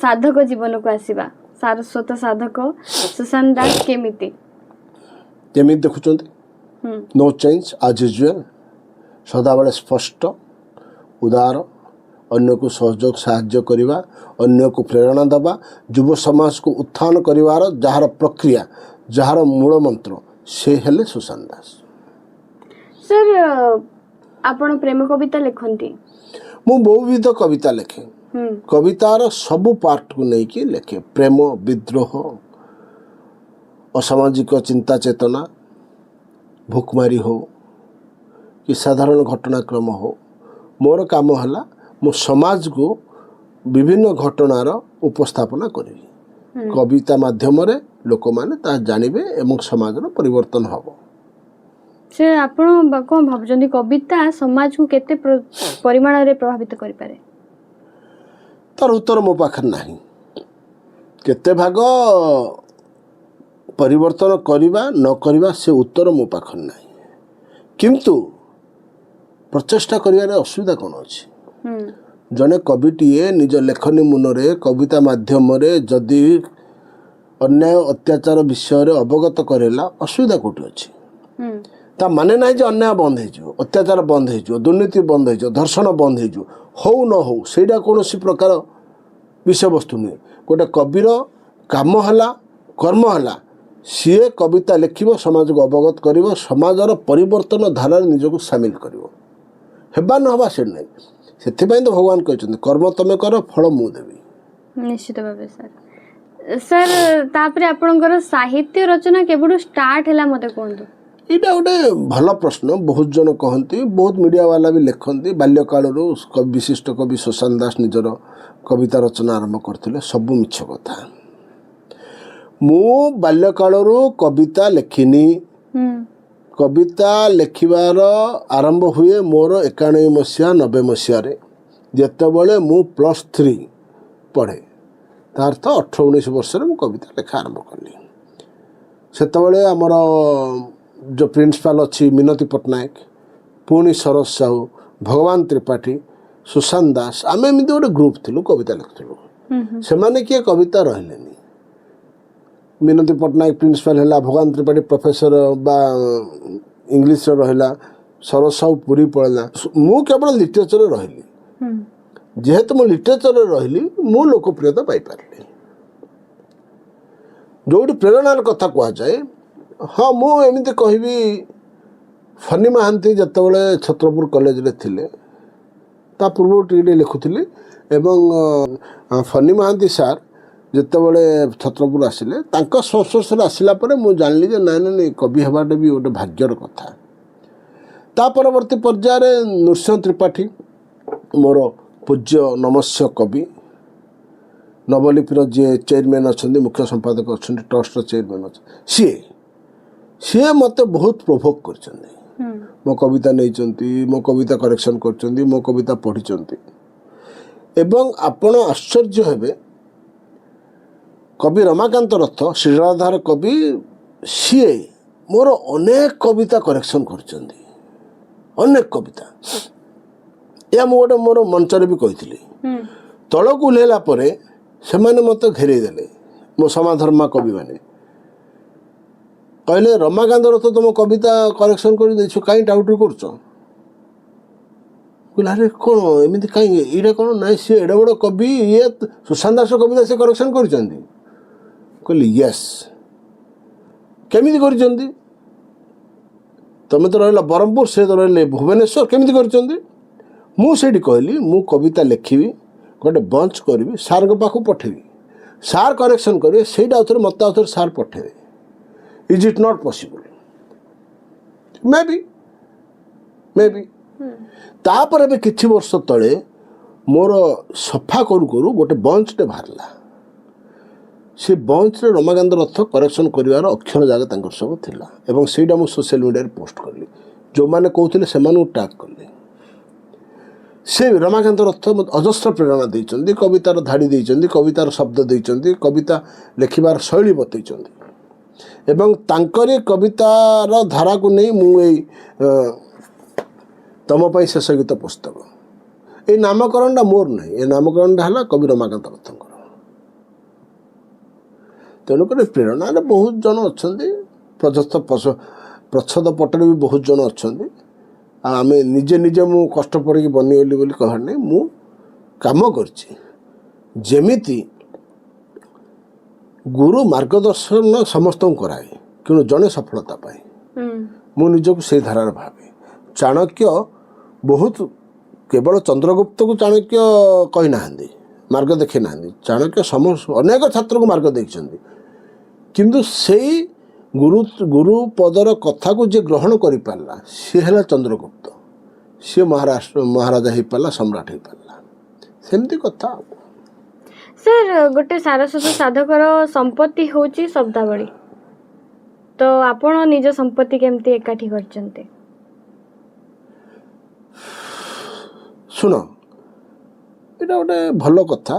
ସାଧକ ଜୀବନକୁ ଆସିବା। ସାରସ୍ୱତ ସାଧକ ସୁଶାନ୍ତ ଦାସ କେମିତି? କେମିତି ଦେଖୁଛନ୍ତି? ନୋ ଚେଞ୍ଜ ଆଜ୍ ୟୁଜୁଆଲ୍, ସଦାବେଳେ ସ୍ପଷ୍ଟ, ଉଦାର, ଅନ୍ୟକୁ ସହଯୋଗ ସାହାଯ୍ୟ କରିବା, ଅନ୍ୟକୁ ପ୍ରେରଣା ଦେବା, ଯୁବ ସମାଜକୁ ଉତ୍ଥାନ କରିବାର ଯାହାର ପ୍ରକ୍ରିୟା, ଯାହାର ମୂଳ ମନ୍ତ୍ର, ସେ ହେଲେ ସୁଶାନ୍ତ ଦାସ। ସାର୍, ଆପଣ ପ୍ରେମ କବିତା ଲେଖନ୍ତି? ମୁଁ ବହୁବିଧ କବିତା ଲେଖେ। କବିତାର ସବୁ ପାର୍ଟକୁ ନେଇକି ଲେଖେ। ପ୍ରେମ, ବିଦ୍ରୋହ, ଅସାମାଜିକ ଚିନ୍ତା ଚେତନା, ଭୁକମାରୀ ହଉ କି ସାଧାରଣ ଘଟଣାକ୍ରମ ହଉ, ମୋର କାମ ହେଲା ମୁଁ ସମାଜକୁ ବିଭିନ୍ନ ଘଟଣାର ଉପସ୍ଥାପନା କରିବି। କବିତା ମାଧ୍ୟମରେ ଲୋକମାନେ ତାହା ଜାଣିବେ ଏବଂ ସମାଜର ପରିବର୍ତ୍ତନ ହେବ। ସେ ଆପଣ କ'ଣ ଭାବୁଛନ୍ତି କବିତା ସମାଜକୁ କେତେ ପରିମାଣରେ ପ୍ରଭାବିତ କରିପାରେ? ତାର ଉତ୍ତର ମୋ ପାଖରେ ନାହିଁ। କେତେ ଭାଗ ପରିବର୍ତ୍ତନ କରିବା ନ କରିବା ସେ ଉତ୍ତର ମୋ ପାଖରେ ନାହିଁ। କିନ୍ତୁ ପ୍ରଚେଷ୍ଟା କରିବାରେ ଅସୁବିଧା କ'ଣ ଅଛି? ଜଣେ କବିଟିଏ ନିଜ ଲେଖନୀ ମୁନରେ କବିତା ମାଧ୍ୟମରେ ଯଦି ଅନ୍ୟାୟ ଅତ୍ୟାଚାର ବିଷୟରେ ଅବଗତ କରେଇଲା, ଅସୁବିଧା କେଉଁଠି ଅଛି? ତା ମାନେ ନାହିଁ ଯେ ଅନ୍ୟାୟ ବନ୍ଦ ହେଇଯିବ, ଅତ୍ୟାଚାର ବନ୍ଦ ହେଇଯିବ, ଦୁର୍ନୀତି ବନ୍ଦ ହେଇଯିବ, ଧର୍ଷଣ ବନ୍ଦ ହେଇଯିବ। ହଉ ନ ହଉ ସେଇଟା କୌଣସି ପ୍ରକାର ବିଷୟବସ୍ତୁ ନୁହେଁ। ଗୋଟେ କବିର କାମ ହେଲା, କର୍ମ ହେଲା, ସିଏ କବିତା ଲେଖିବ, ସମାଜକୁ ଅବଗତ କରିବ, ସମାଜର ପରିବର୍ତ୍ତନ ଧାରାରେ ନିଜକୁ ସାମିଲ କରିବ। ହେବା ନ ହେବା ସେ ନାହିଁ। ସେଥିପାଇଁ ତ ଭଗବାନ କହିଛନ୍ତି କର୍ମ ତମେ କର, ଫଳ ମୁଁ ଦେବି। ନିଶ୍ଚିତ ଭାବେ ସାର୍। ସାର୍, ତାପରେ ଆପଣଙ୍କର ସାହିତ୍ୟ ରଚନା କେବେଠୁ ଷ୍ଟାର୍ଟ ହେଲା ମୋତେ କୁହନ୍ତୁ? ଏଇଟା ଗୋଟେ ଭଲ ପ୍ରଶ୍ନ। ବହୁତ ଜଣ କହନ୍ତି, ବହୁତ ମିଡ଼ିଆ ବାଲା ବି ଲେଖନ୍ତି, ବାଲ୍ୟକାଳରୁ ବିଶିଷ୍ଟ କବି ସୁଶାନ୍ତ ଦାସ ନିଜର କବିତା ରଚନା ଆରମ୍ଭ କରିଥିଲେ। ସବୁ ମିଛ କଥା। ମୁଁ ବାଲ୍ୟକାଳରୁ କବିତା ଲେଖିନି। କବିତା ଲେଖିବାର ଆରମ୍ଭ ହୁଏ ମୋର 91 ମସିହା 90 ମସିହାରେ, ଯେତେବେଳେ ମୁଁ +3 ପଢ଼େ। ତା ଅର୍ଥ 18-19 ବର୍ଷରେ ମୁଁ କବିତା ଲେଖା ଆରମ୍ଭ କଲି। ସେତେବେଳେ ଆମର ଯେଉଁ ପ୍ରିନ୍ସିପାଲ୍ ଅଛି ମିନତୀ ପଟ୍ଟନାୟକ, ପୁଣି ଶରତ ସାହୁ, ଭଗବାନ ତ୍ରିପାଠୀ, ସୁଶାନ୍ତ ଦାସ, ଆମେ ଏମିତି ଗୋଟେ ଗ୍ରୁପ୍ ଥିଲୁ, କବିତା ଲେଖୁଥିଲୁ। ସେମାନେ କିଏ କବିତା ରହିଲେନି। ମିନତୀ ପଟ୍ଟନାୟକ ପ୍ରିନ୍ସିପାଲ୍ ହେଲା, ଭଗବାନ ତ୍ରିପାଠୀ ପ୍ରଫେସର ବା ଇଂଲିଶରେ ରହିଲା, ଶରତ ସାହୁ ପୁରୀ ପଳେଇଲା। ମୁଁ କେବଳ ଲିଟରେଚରରେ ରହିଲି। ଯେହେତୁ ମୁଁ ଲିଟରେଚରରେ ରହିଲି, ମୁଁ ଲୋକପ୍ରିୟତା ପାଇପାରିଲି। ଯେଉଁଠି ପ୍ରେରଣାର କଥା କୁହାଯାଏ, ହଁ ମୁଁ ଏମିତି କହିବି, ଫନି ମହାନ୍ତି ଯେତେବେଳେ ଛତ୍ରପୁର କଲେଜରେ ଥିଲେ, ତା ପୂର୍ବରୁ ଟିକେ ଲେଖୁଥିଲି। ଏବଂ ଫନି ମହାନ୍ତି ସାର୍ ଯେତେବେଳେ ଛତ୍ରପୁର ଆସିଲେ, ତାଙ୍କ ସଂସ୍ପର୍ଶରେ ଆସିଲା ପରେ ମୁଁ ଜାଣିଲି ଯେ ନାଇଁ କବି ହେବାଟା ବି ଗୋଟେ ଭାଗ୍ୟର କଥା। ତା ପରବର୍ତ୍ତୀ ପର୍ଯ୍ୟାୟରେ ନୃସିଂହ ତ୍ରିପାଠୀ ମୋର ପୂଜ୍ୟ ନମସ୍ୟ କବି, ନବଲିପିର ଯିଏ ଚେୟାରମ୍ୟାନ୍ ଅଛନ୍ତି, ମୁଖ୍ୟ ସମ୍ପାଦକ ଅଛନ୍ତି, ଟ୍ରଷ୍ଟର ଚେୟାରମ୍ୟାନ୍ ଅଛନ୍ତି, ସିଏ ମୋତେ ବହୁତ ପ୍ରୋଭୋକ୍ କରିଛନ୍ତି। ମୋ କବିତା ନେଇଛନ୍ତି, ମୋ କବିତା କରେକ୍ସନ୍ କରିଛନ୍ତି, ମୋ କବିତା ପଢ଼ିଛନ୍ତି। ଏବଂ ଆପଣ ଆଶ୍ଚର୍ଯ୍ୟ ହେବେ, କବି ରମାକାନ୍ତ ରଥ, ଶ୍ରୀରାଧାର କବି, ସିଏ ମୋର ଅନେକ କବିତା କରେକ୍ସନ୍ କରିଛନ୍ତି। ଅନେକ କବିତା। ଏହା ମୁଁ ଗୋଟେ ମୋର ମଞ୍ଚରେ ବି କହିଥିଲି। ତଳକୁ ଓହ୍ଲାଇଲା ପରେ ସେମାନେ ମୋତେ ଘେରେଇ ଦେଲେ, ମୋ ସମାଧର୍ମା କବିମାନେ। କହିଲେ ରମାକାନ୍ତ ରଥ ତୁମ କବିତା କରେକ୍ସନ୍ କରିଦେଇଛୁ, କାହିଁ ଟାଉଟରି କରୁଛ? କହିଲେ ଆରେ କ'ଣ ଏମିତି କାହିଁ, ଏଇଟା କ'ଣ? ନାଇଁ ସିଏ ଏଡ଼େ ବଡ଼ କବି, ଇଏ ସୁଶାନ୍ତ ଦାସର କବିତା ସେ କରେକ୍ସନ୍ କରିଛନ୍ତି। କହିଲି ୟେସ୍। କେମିତି କରିଛନ୍ତି? ତୁମେ ତ ରହିଲ ବ୍ରହ୍ମପୁର, ସେ ତ ରହିଲେ ଭୁବନେଶ୍ୱର, କେମିତି କରିଛନ୍ତି? ମୁଁ ସେଇଠି କହିଲି ମୁଁ କବିତା ଲେଖିବି, ଗୋଟେ ବଞ୍ଚ କରିବି, ସାର୍ଙ୍କ ପାଖକୁ ପଠେଇବି। ସାର୍ କରେକ୍ସନ୍ କରିବେ ସେଇଟା ଆଉଥରେ ମୋତେ ଆଉଥରେ ସାର୍ ପଠାଇବେ। Is it not possible? Maybe ତାପରେ ଏବେ କିଛି ବର୍ଷ ତଳେ ମୋର ସଫା କରୁ କରୁ ଗୋଟେ ବଞ୍ଚଟେ ବାହାରିଲା। ସେ ବଞ୍ଚରେ ରମାକାନ୍ତ ରଥ କରେକ୍ସନ୍ କରିବାର ଅକ୍ଷର ଜାଗା ତାଙ୍କର ସବୁ ଥିଲା ଏବଂ ସେଇଟା ମୁଁ ସୋସିଆଲ ମିଡ଼ିଆରେ ପୋଷ୍ଟ କଲି। ଯେଉଁମାନେ କହୁଥିଲେ ସେମାନଙ୍କୁ ଟ୍ୟାଗ୍ କଲି। ସେ ରମାକାନ୍ତ ରଥ ଅଜସ୍ର ପ୍ରେରଣା ଦେଇଛନ୍ତି, କବିତାର ଧାଡ଼ି ଦେଇଛନ୍ତି, କବିତାର ଶବ୍ଦ ଦେଇଛନ୍ତି, କବିତା ଲେଖିବାର ଶୈଳୀ ବତେଇଛନ୍ତି ଏବଂ ତାଙ୍କରି କବିତାର ଧାରାକୁ ନେଇ ମୁଁ ଏଇ ତମ ପାଇଁ ଶେଷ ଗୀତ ପୁସ୍ତକ, ଏଇ ନାମକରଣଟା ମୋର ନାହିଁ, ଏ ନାମକରଣଟା ହେଲା କବି ରମାକାନ୍ତ ରଥଙ୍କର। ତେଣୁକରି ପ୍ରେରଣାରେ ବହୁତ ଜଣ ଅଛନ୍ତି, ପ୍ରଚ୍ଛଦ ପଟରେ ବି ବହୁତ ଜଣ ଅଛନ୍ତି। ଆଉ ଆମେ ନିଜେ ମୁଁ କଷ୍ଟ ପଡ଼ିକି ବନିଗଲି ବୋଲି କହିବାର ନାହିଁ। ମୁଁ କାମ କରିଛି ଯେମିତି ଗୁରୁ ମାର୍ଗଦର୍ଶନ ସମସ୍ତଙ୍କୁ କରାଏ, କିନ୍ତୁ ଜଣେ ସଫଳତା ପାଏ। ମୁଁ ନିଜକୁ ସେଇ ଧାରାରେ ଭାବେ। ଚାଣକ୍ୟ ବହୁତ କେବଳ ଚନ୍ଦ୍ରଗୁପ୍ତକୁ ଚାଣକ୍ୟ କହିନାହାନ୍ତି, ମାର୍ଗ ଦେଖାଇ ନାହାନ୍ତି। ଚାଣକ୍ୟ ଅନେକ ଛାତ୍ରକୁ ମାର୍ଗ ଦେଇଛନ୍ତି, କିନ୍ତୁ ସେଇ ଗୁରୁ ପଦର କଥାକୁ ଯିଏ ଗ୍ରହଣ କରିପାରିଲା ସିଏ ହେଲା ଚନ୍ଦ୍ରଗୁପ୍ତ। ସିଏ ମହାରାଜା ହେଇପାରିଲା, ସମ୍ରାଟ ହେଇପାରିଲା। ସେମିତି କଥା। ସାର୍, ଗୋଟେ ସାରସ୍ୱତ ସାଧକର ସମ୍ପତ୍ତି ହେଉଛି ଶବ୍ଦାବଳୀ। ତ ଆପଣ ନିଜ ସମ୍ପତ୍ତି କେମିତି ଏକାଠି କରିଛନ୍ତି? ଶୁଣ, ଏଇଟା ଗୋଟେ ଭଲ କଥା।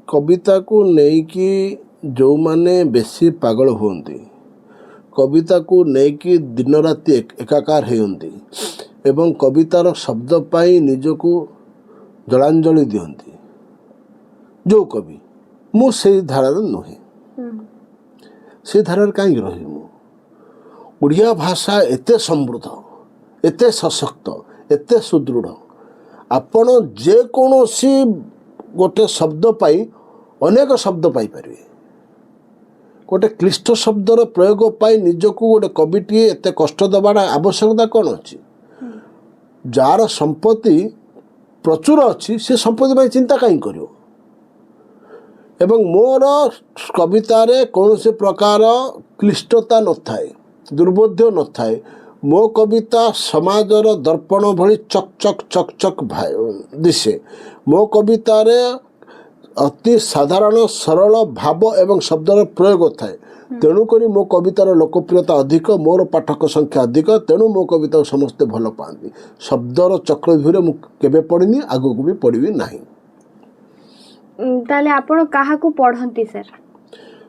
କବିତାକୁ ନେଇକି ଯେଉଁମାନେ ବେଶୀ ପାଗଳ ହୁଅନ୍ତି, କବିତାକୁ ନେଇକି ଦିନ ରାତି ଏକାକାର ହୁଅନ୍ତି ଏବଂ କବିତାର ଶବ୍ଦ ପାଇଁ ନିଜକୁ ଜଳାଞ୍ଜଳି ଦିଅନ୍ତି, ଯେଉଁ କବି, ମୁଁ ସେଇ ଧାରାରେ ନୁହେଁ। ସେଇ ଧାରାରେ କାହିଁକି ରହିବି ମୁଁ? ଓଡ଼ିଆ ଭାଷା ଏତେ ସମୃଦ୍ଧ, ଏତେ ସଶକ୍ତ, ଏତେ ସୁଦୃଢ଼। ଆପଣ ଯେକୌଣସି ଗୋଟେ ଶବ୍ଦ ପାଇଁ ଅନେକ ଶବ୍ଦ ପାଇପାରିବେ। ଗୋଟେ କ୍ଲିଷ୍ଟ ଶବ୍ଦର ପ୍ରୟୋଗ ପାଇଁ ନିଜକୁ ଗୋଟେ କବିଟିଏ ଏତେ କଷ୍ଟ ଦେବାର ଆବଶ୍ୟକତା କ'ଣ ଅଛି? ଯାହାର ସମ୍ପତ୍ତି ପ୍ରଚୁର ଅଛି ସେ ସମ୍ପତ୍ତି ପାଇଁ ଚିନ୍ତା କାହିଁ କରିବ? ଏବଂ ମୋର କବିତାରେ କୌଣସି ପ୍ରକାର କ୍ଲିଷ୍ଟତା ନଥାଏ, ଦୁର୍ବୋଧ୍ୟ ନଥାଏ। ମୋ କବିତା ସମାଜର ଦର୍ପଣ ଭଳି ଚକ୍ ଚକ୍ ଚକ୍ ଚକ୍ ଦିଶେ। ମୋ କବିତାରେ ଅତି ସାଧାରଣ ସରଳ ଭାବ ଏବଂ ଶବ୍ଦର ପ୍ରୟୋଗ ଥାଏ। ତେଣୁକରି ମୋ କବିତାର ଲୋକପ୍ରିୟତା ଅଧିକ, ମୋର ପାଠକ ସଂଖ୍ୟା ଅଧିକ। ତେଣୁ ମୋ କବିତାକୁ ସମସ୍ତେ ଭଲ ପାଆନ୍ତି। ଶବ୍ଦର ଚକ୍ରବ୍ୟୁହରେ ମୁଁ କେବେ ପଡ଼ିନି, ଆଗକୁ ବି ପଡ଼ିବି ନାହିଁ। ତାହେଲେ ଆପଣ କାହାକୁ ପଢ଼ନ୍ତି ସାର୍?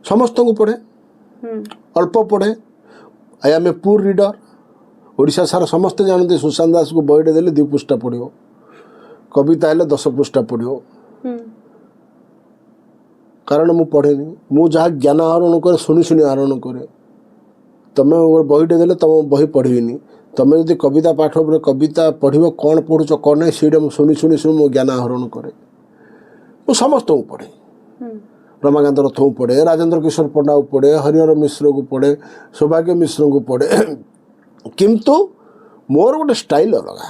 ସମସ୍ତଙ୍କୁ ପଢ଼େ, ଅଳ୍ପ ପଢ଼େ। I am a poor reader. Odisha ସାରା ସମସ୍ତେ ଜାଣନ୍ତି ସୁଶାନ୍ତ ଦାସକୁ ବହିଟେ ଦେଲେ 2 ପୃଷ୍ଠା ପଢ଼ିବ, କବିତା ହେଲେ 10 ପୃଷ୍ଠା ପଢ଼ିବ। କାରଣ ମୁଁ ପଢ଼େନି। ମୁଁ ଯାହା ଜ୍ଞାନ ଆହରଣ କରେ ଶୁଣି ଆହରଣ କରେ। ତୁମେ ବହିଟେ ଦେଲେ ତୁମ ବହି ପଢ଼ିବିନି। ତୁମେ ଯଦି କବିତା ପାଠ ଉପରେ କବିତା ପଢ଼ିବ, କ'ଣ ପଢ଼ୁଛ କ'ଣ ନାହିଁ ସେଇଟା ମୁଁ ଶୁଣି ମୋ ଜ୍ଞାନ ଆହରଣ କରେ। ମୁଁ ସମସ୍ତଙ୍କୁ ପଢ଼େ। ରମାକାନ୍ତ ରଥଙ୍କୁ ପଢ଼େ, ରାଜେନ୍ଦ୍ର କିଶୋର ପଣ୍ଡାକୁ ପଢ଼େ, ହରିହର ମିଶ୍ରକୁ ପଢ଼େ, ସୌଭାଗ୍ୟ ମିଶ୍ରଙ୍କୁ ପଢ଼େ। କିନ୍ତୁ ମୋର ଗୋଟେ ଷ୍ଟାଇଲ୍ ଅଲଗା।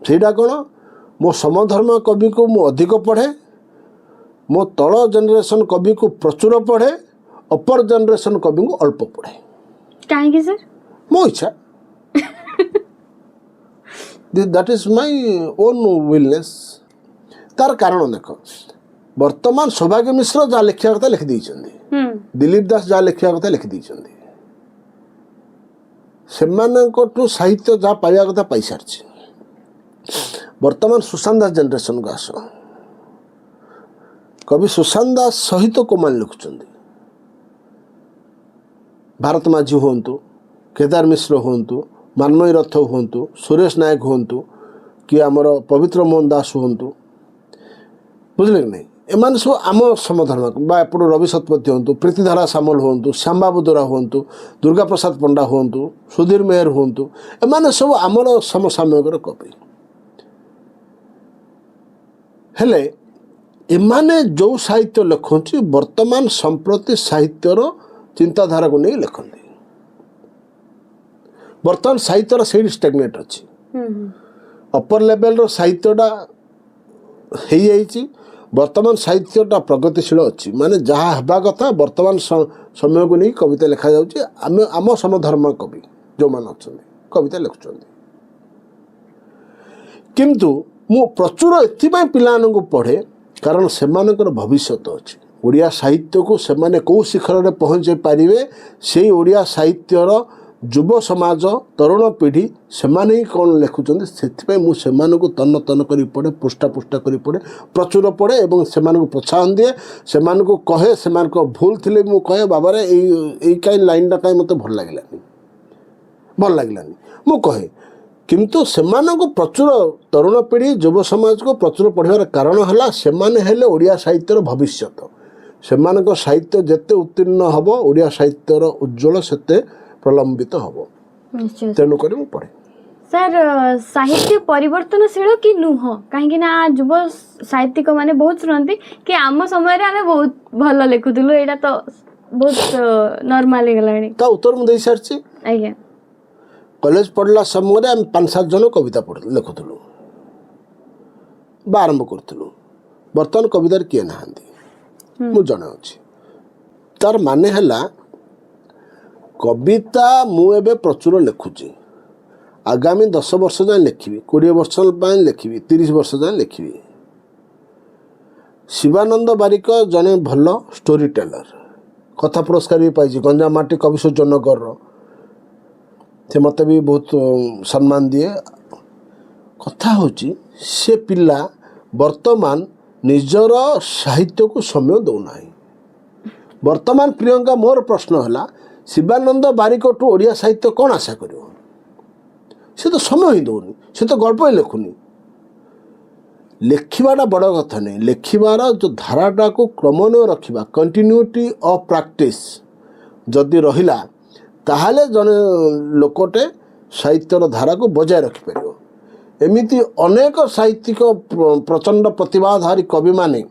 ସେଇଟା କ'ଣ? ମୋ ସମଧର୍ମ କବିକୁ ମୁଁ ଅଧିକ ପଢ଼େ, ମୋ ତଳ ଜେନେରେସନ୍ କବିକୁ ପ୍ରଚୁର ପଢ଼େ, ଅପର ଜେନେରେସନ୍ କବିଙ୍କୁ ଅଳ୍ପ ପଢ଼େ। କାହିଁକି ସାର୍? ମୋ ଇଚ୍ଛା। That is my own willness. ତାର କାରଣ ଦେଖ, ବର୍ତ୍ତମାନ ସୌଭାଗ୍ୟ ମିଶ୍ର ଯାହା ଲେଖିବା କଥା ଲେଖିଦେଇଛନ୍ତି, ଦିଲ୍ଲୀପ ଦାସ ଯାହା ଲେଖିବା କଥା ଲେଖିଦେଇଛନ୍ତି। ସେମାନଙ୍କଠୁ ସାହିତ୍ୟ ଯାହା ପାଇବା କଥା ପାଇସାରିଛି। ବର୍ତ୍ତମାନ ସୁଶାନ୍ତ ଦାସ ଜେନେରେସନ୍କୁ ଆସ। କବି ସୁଶାନ୍ତ ଦାସ ସହିତ କୋଉମାନେ ଲେଖୁଛନ୍ତି? ଭାରତ ମାଝୀ ହୁଅନ୍ତୁ, କେଦାର ମିଶ୍ର ହୁଅନ୍ତୁ, ମାନମୟୀ ରଥ ହୁଅନ୍ତୁ, ସୁରେଶ ନାୟକ ହୁଅନ୍ତୁ, କି ଆମର ପବିତ୍ର ମୋହନ ଦାସ ହୁଅନ୍ତୁ, ବୁଝିଲେ କି ନାହିଁ? ଏମାନେ ସବୁ ଆମ ସମଧର୍ମ ବା ଏପଟୁ ରବି ଶତପଥୀ ହୁଅନ୍ତୁ, ପ୍ରୀତିଧାରା ସାମଲ ହୁଅନ୍ତୁ, ଶ୍ୟାମବାବୁ ଦୋରା ହୁଅନ୍ତୁ, ଦୁର୍ଗା ପ୍ରସାଦ ପଣ୍ଡା ହୁଅନ୍ତୁ, ସୁଧୀର ମେହେର ହୁଅନ୍ତୁ, ଏମାନେ ସବୁ ଆମର ସମସାମୟିକର କବି। ହେଲେ ଏମାନେ ଯେଉଁ ସାହିତ୍ୟ ଲେଖନ୍ତି ବର୍ତ୍ତମାନ ସମ୍ପ୍ରତି ସାହିତ୍ୟର ଚିନ୍ତାଧାରାକୁ ନେଇ ଲେଖନ୍ତି। ବର୍ତ୍ତମାନ ସାହିତ୍ୟର ସେଇଠି ଷ୍ଟାଗ୍ନେଟ୍ ଅଛି। ଅପର ଲେଭେଲର ସାହିତ୍ୟଟା ହେଇଯାଇଛି, ବର୍ତ୍ତମାନ ସାହିତ୍ୟଟା ପ୍ରଗତିଶୀଳ ଅଛି, ମାନେ ଯାହା ହେବା କଥା ବର୍ତ୍ତମାନ ସମୟକୁ ନେଇ କବିତା ଲେଖାଯାଉଛି। ଆମ ସମଧର୍ମ କବି ଯେଉଁମାନେ ଅଛନ୍ତି କବିତା ଲେଖୁଛନ୍ତି। କିନ୍ତୁ ମୁଁ ପ୍ରଚୁର ଏଥିପାଇଁ ପିଲାମାନଙ୍କୁ ପଢ଼େ କାରଣ ସେମାନଙ୍କର ଭବିଷ୍ୟତ ଅଛି। ଓଡ଼ିଆ ସାହିତ୍ୟକୁ ସେମାନେ କେଉଁ ଶିଖରରେ ପହଞ୍ଚାଇ ପାରିବେ, ସେଇ ଓଡ଼ିଆ ସାହିତ୍ୟର ଯୁବ ସମାଜ, ତରୁଣ ପିଢ଼ି ସେମାନେ ହିଁ କ'ଣ ଲେଖୁଛନ୍ତି, ସେଥିପାଇଁ ମୁଁ ସେମାନଙ୍କୁ ତନ ତନ କରି ପଢ଼େ, ପୃଷ୍ଠା ପୃଷ୍ଠା କରି ପଢ଼େ, ପ୍ରଚୁର ପଢ଼େ ଏବଂ ସେମାନଙ୍କୁ ପ୍ରୋତ୍ସାହନ ଦିଏ। ସେମାନଙ୍କୁ କହେ, ସେମାନଙ୍କ ଭୁଲ ଥିଲେ ମୁଁ କହେ ବାବାରେ ଏଇ କାହିଁ ଲାଇନ୍ଟା କାହିଁ ମୋତେ ଭଲ ଲାଗିଲାନି ମୁଁ କହେ। କିନ୍ତୁ ସେମାନଙ୍କୁ ପ୍ରଚୁର ତରୁଣ ପିଢ଼ି ଯୁବ ସମାଜକୁ ପ୍ରଚୁର ପଢ଼ିବାର କାରଣ ହେଲା ସେମାନେ ହେଲେ ଓଡ଼ିଆ ସାହିତ୍ୟର ଭବିଷ୍ୟତ। ସେମାନଙ୍କ ସାହିତ୍ୟ ଯେତେ ଉତ୍ତୀର୍ଣ୍ଣ ହେବ ଓଡ଼ିଆ ସାହିତ୍ୟର ଉଜ୍ଜ୍ୱଳ ସେତେ ପ୍ରଲମ୍ବିତ ହେବ। ତେଣୁକରି ମୁଁ ପଢ଼େ। ସାର୍, ସାହିତ୍ୟ ପରିବର୍ତ୍ତନଶୀଳ କି ନୁହଁ? କାହିଁକି ନା ଯୁବ ସାହିତ୍ୟିକ ମାନେ ବହୁତ ଶୁଣନ୍ତି କି ଆମ ସମୟରେ ଆମେ ବହୁତ ଭଲ ଲେଖୁଥିଲୁ, ଏଇଟା ତ ବହୁତ ନର୍ମାଲ ହେଇଗଲାଣି। ତା ଉତ୍ତର ମୁଁ ଦେଇସାରିଛି। ଆଜ୍ଞା। କଲେଜ ପଢ଼ିଲା ସମୟରେ ଆମେ 5-7 ଜଣ କବିତା ଲେଖୁଥିଲୁ ବା ଆରମ୍ଭ କରୁଥିଲୁ। ବର୍ତ୍ତମାନ କବିତାରେ କିଏ ନାହାନ୍ତି, ମୁଁ ଜଣେ ଅଛି। ତାର ମାନେ ହେଲା କବିତା ମୁଁ ଏବେ ପ୍ରଚୁର ଲେଖୁଛି, ଆଗାମୀ 10 ବର୍ଷ ଯାଏଁ ଲେଖିବି, 20 ବର୍ଷ ପାଇଁ ଲେଖିବି, 30 ବର୍ଷ ଯାଏଁ ଲେଖିବି। ଶିବାନନ୍ଦ ବାରିକ ଜଣେ ଭଲ ଷ୍ଟୋରି ଟେଲର, କଥା ପୁରସ୍କାର ବି ପାଇଛି ଗଞ୍ଜାମ ମାଟି କବି ସୂର୍ଯ୍ୟନଗରର। ସେ ମୋତେ ବି ବହୁତ ସମ୍ମାନ ଦିଏ। କଥା ହେଉଛି ସେ ପିଲା ବର୍ତ୍ତମାନ ନିଜର ସାହିତ୍ୟକୁ ସମୟ ଦେଉନାହିଁ। ବର୍ତ୍ତମାନ ପ୍ରିୟଙ୍କା, ମୋର ପ୍ରଶ୍ନ ହେଲା ଶିବାନନ୍ଦ ବାରିକଠୁ ଓଡ଼ିଆ ସାହିତ୍ୟ କ'ଣ ଆଶା କରିବ? ସେ ତ ସମୟ ହିଁ ଦେଉନି, ସେ ତ ଗଳ୍ପ ହିଁ ଲେଖୁନି। ଲେଖିବାଟା ବଡ଼ କଥା ନାହିଁ, ଲେଖିବାର ଯେଉଁ ଧାରାଟାକୁ କ୍ରମନ୍ୱୟ ରଖିବା, କଣ୍ଟିନ୍ୟୁଟି ଅଫ୍ ପ୍ରାକ୍ଟିସ୍ ଯଦି ରହିଲା ତାହେଲେ ଜଣେ ଲୋକଟେ ସାହିତ୍ୟର ଧାରାକୁ ବଜାୟ ରଖିପାରିବ। ଏମିତି ଅନେକ ସାହିତ୍ୟିକ ପ୍ରଚଣ୍ଡ ପ୍ରତିଭାଧାରୀ କବିମାନେ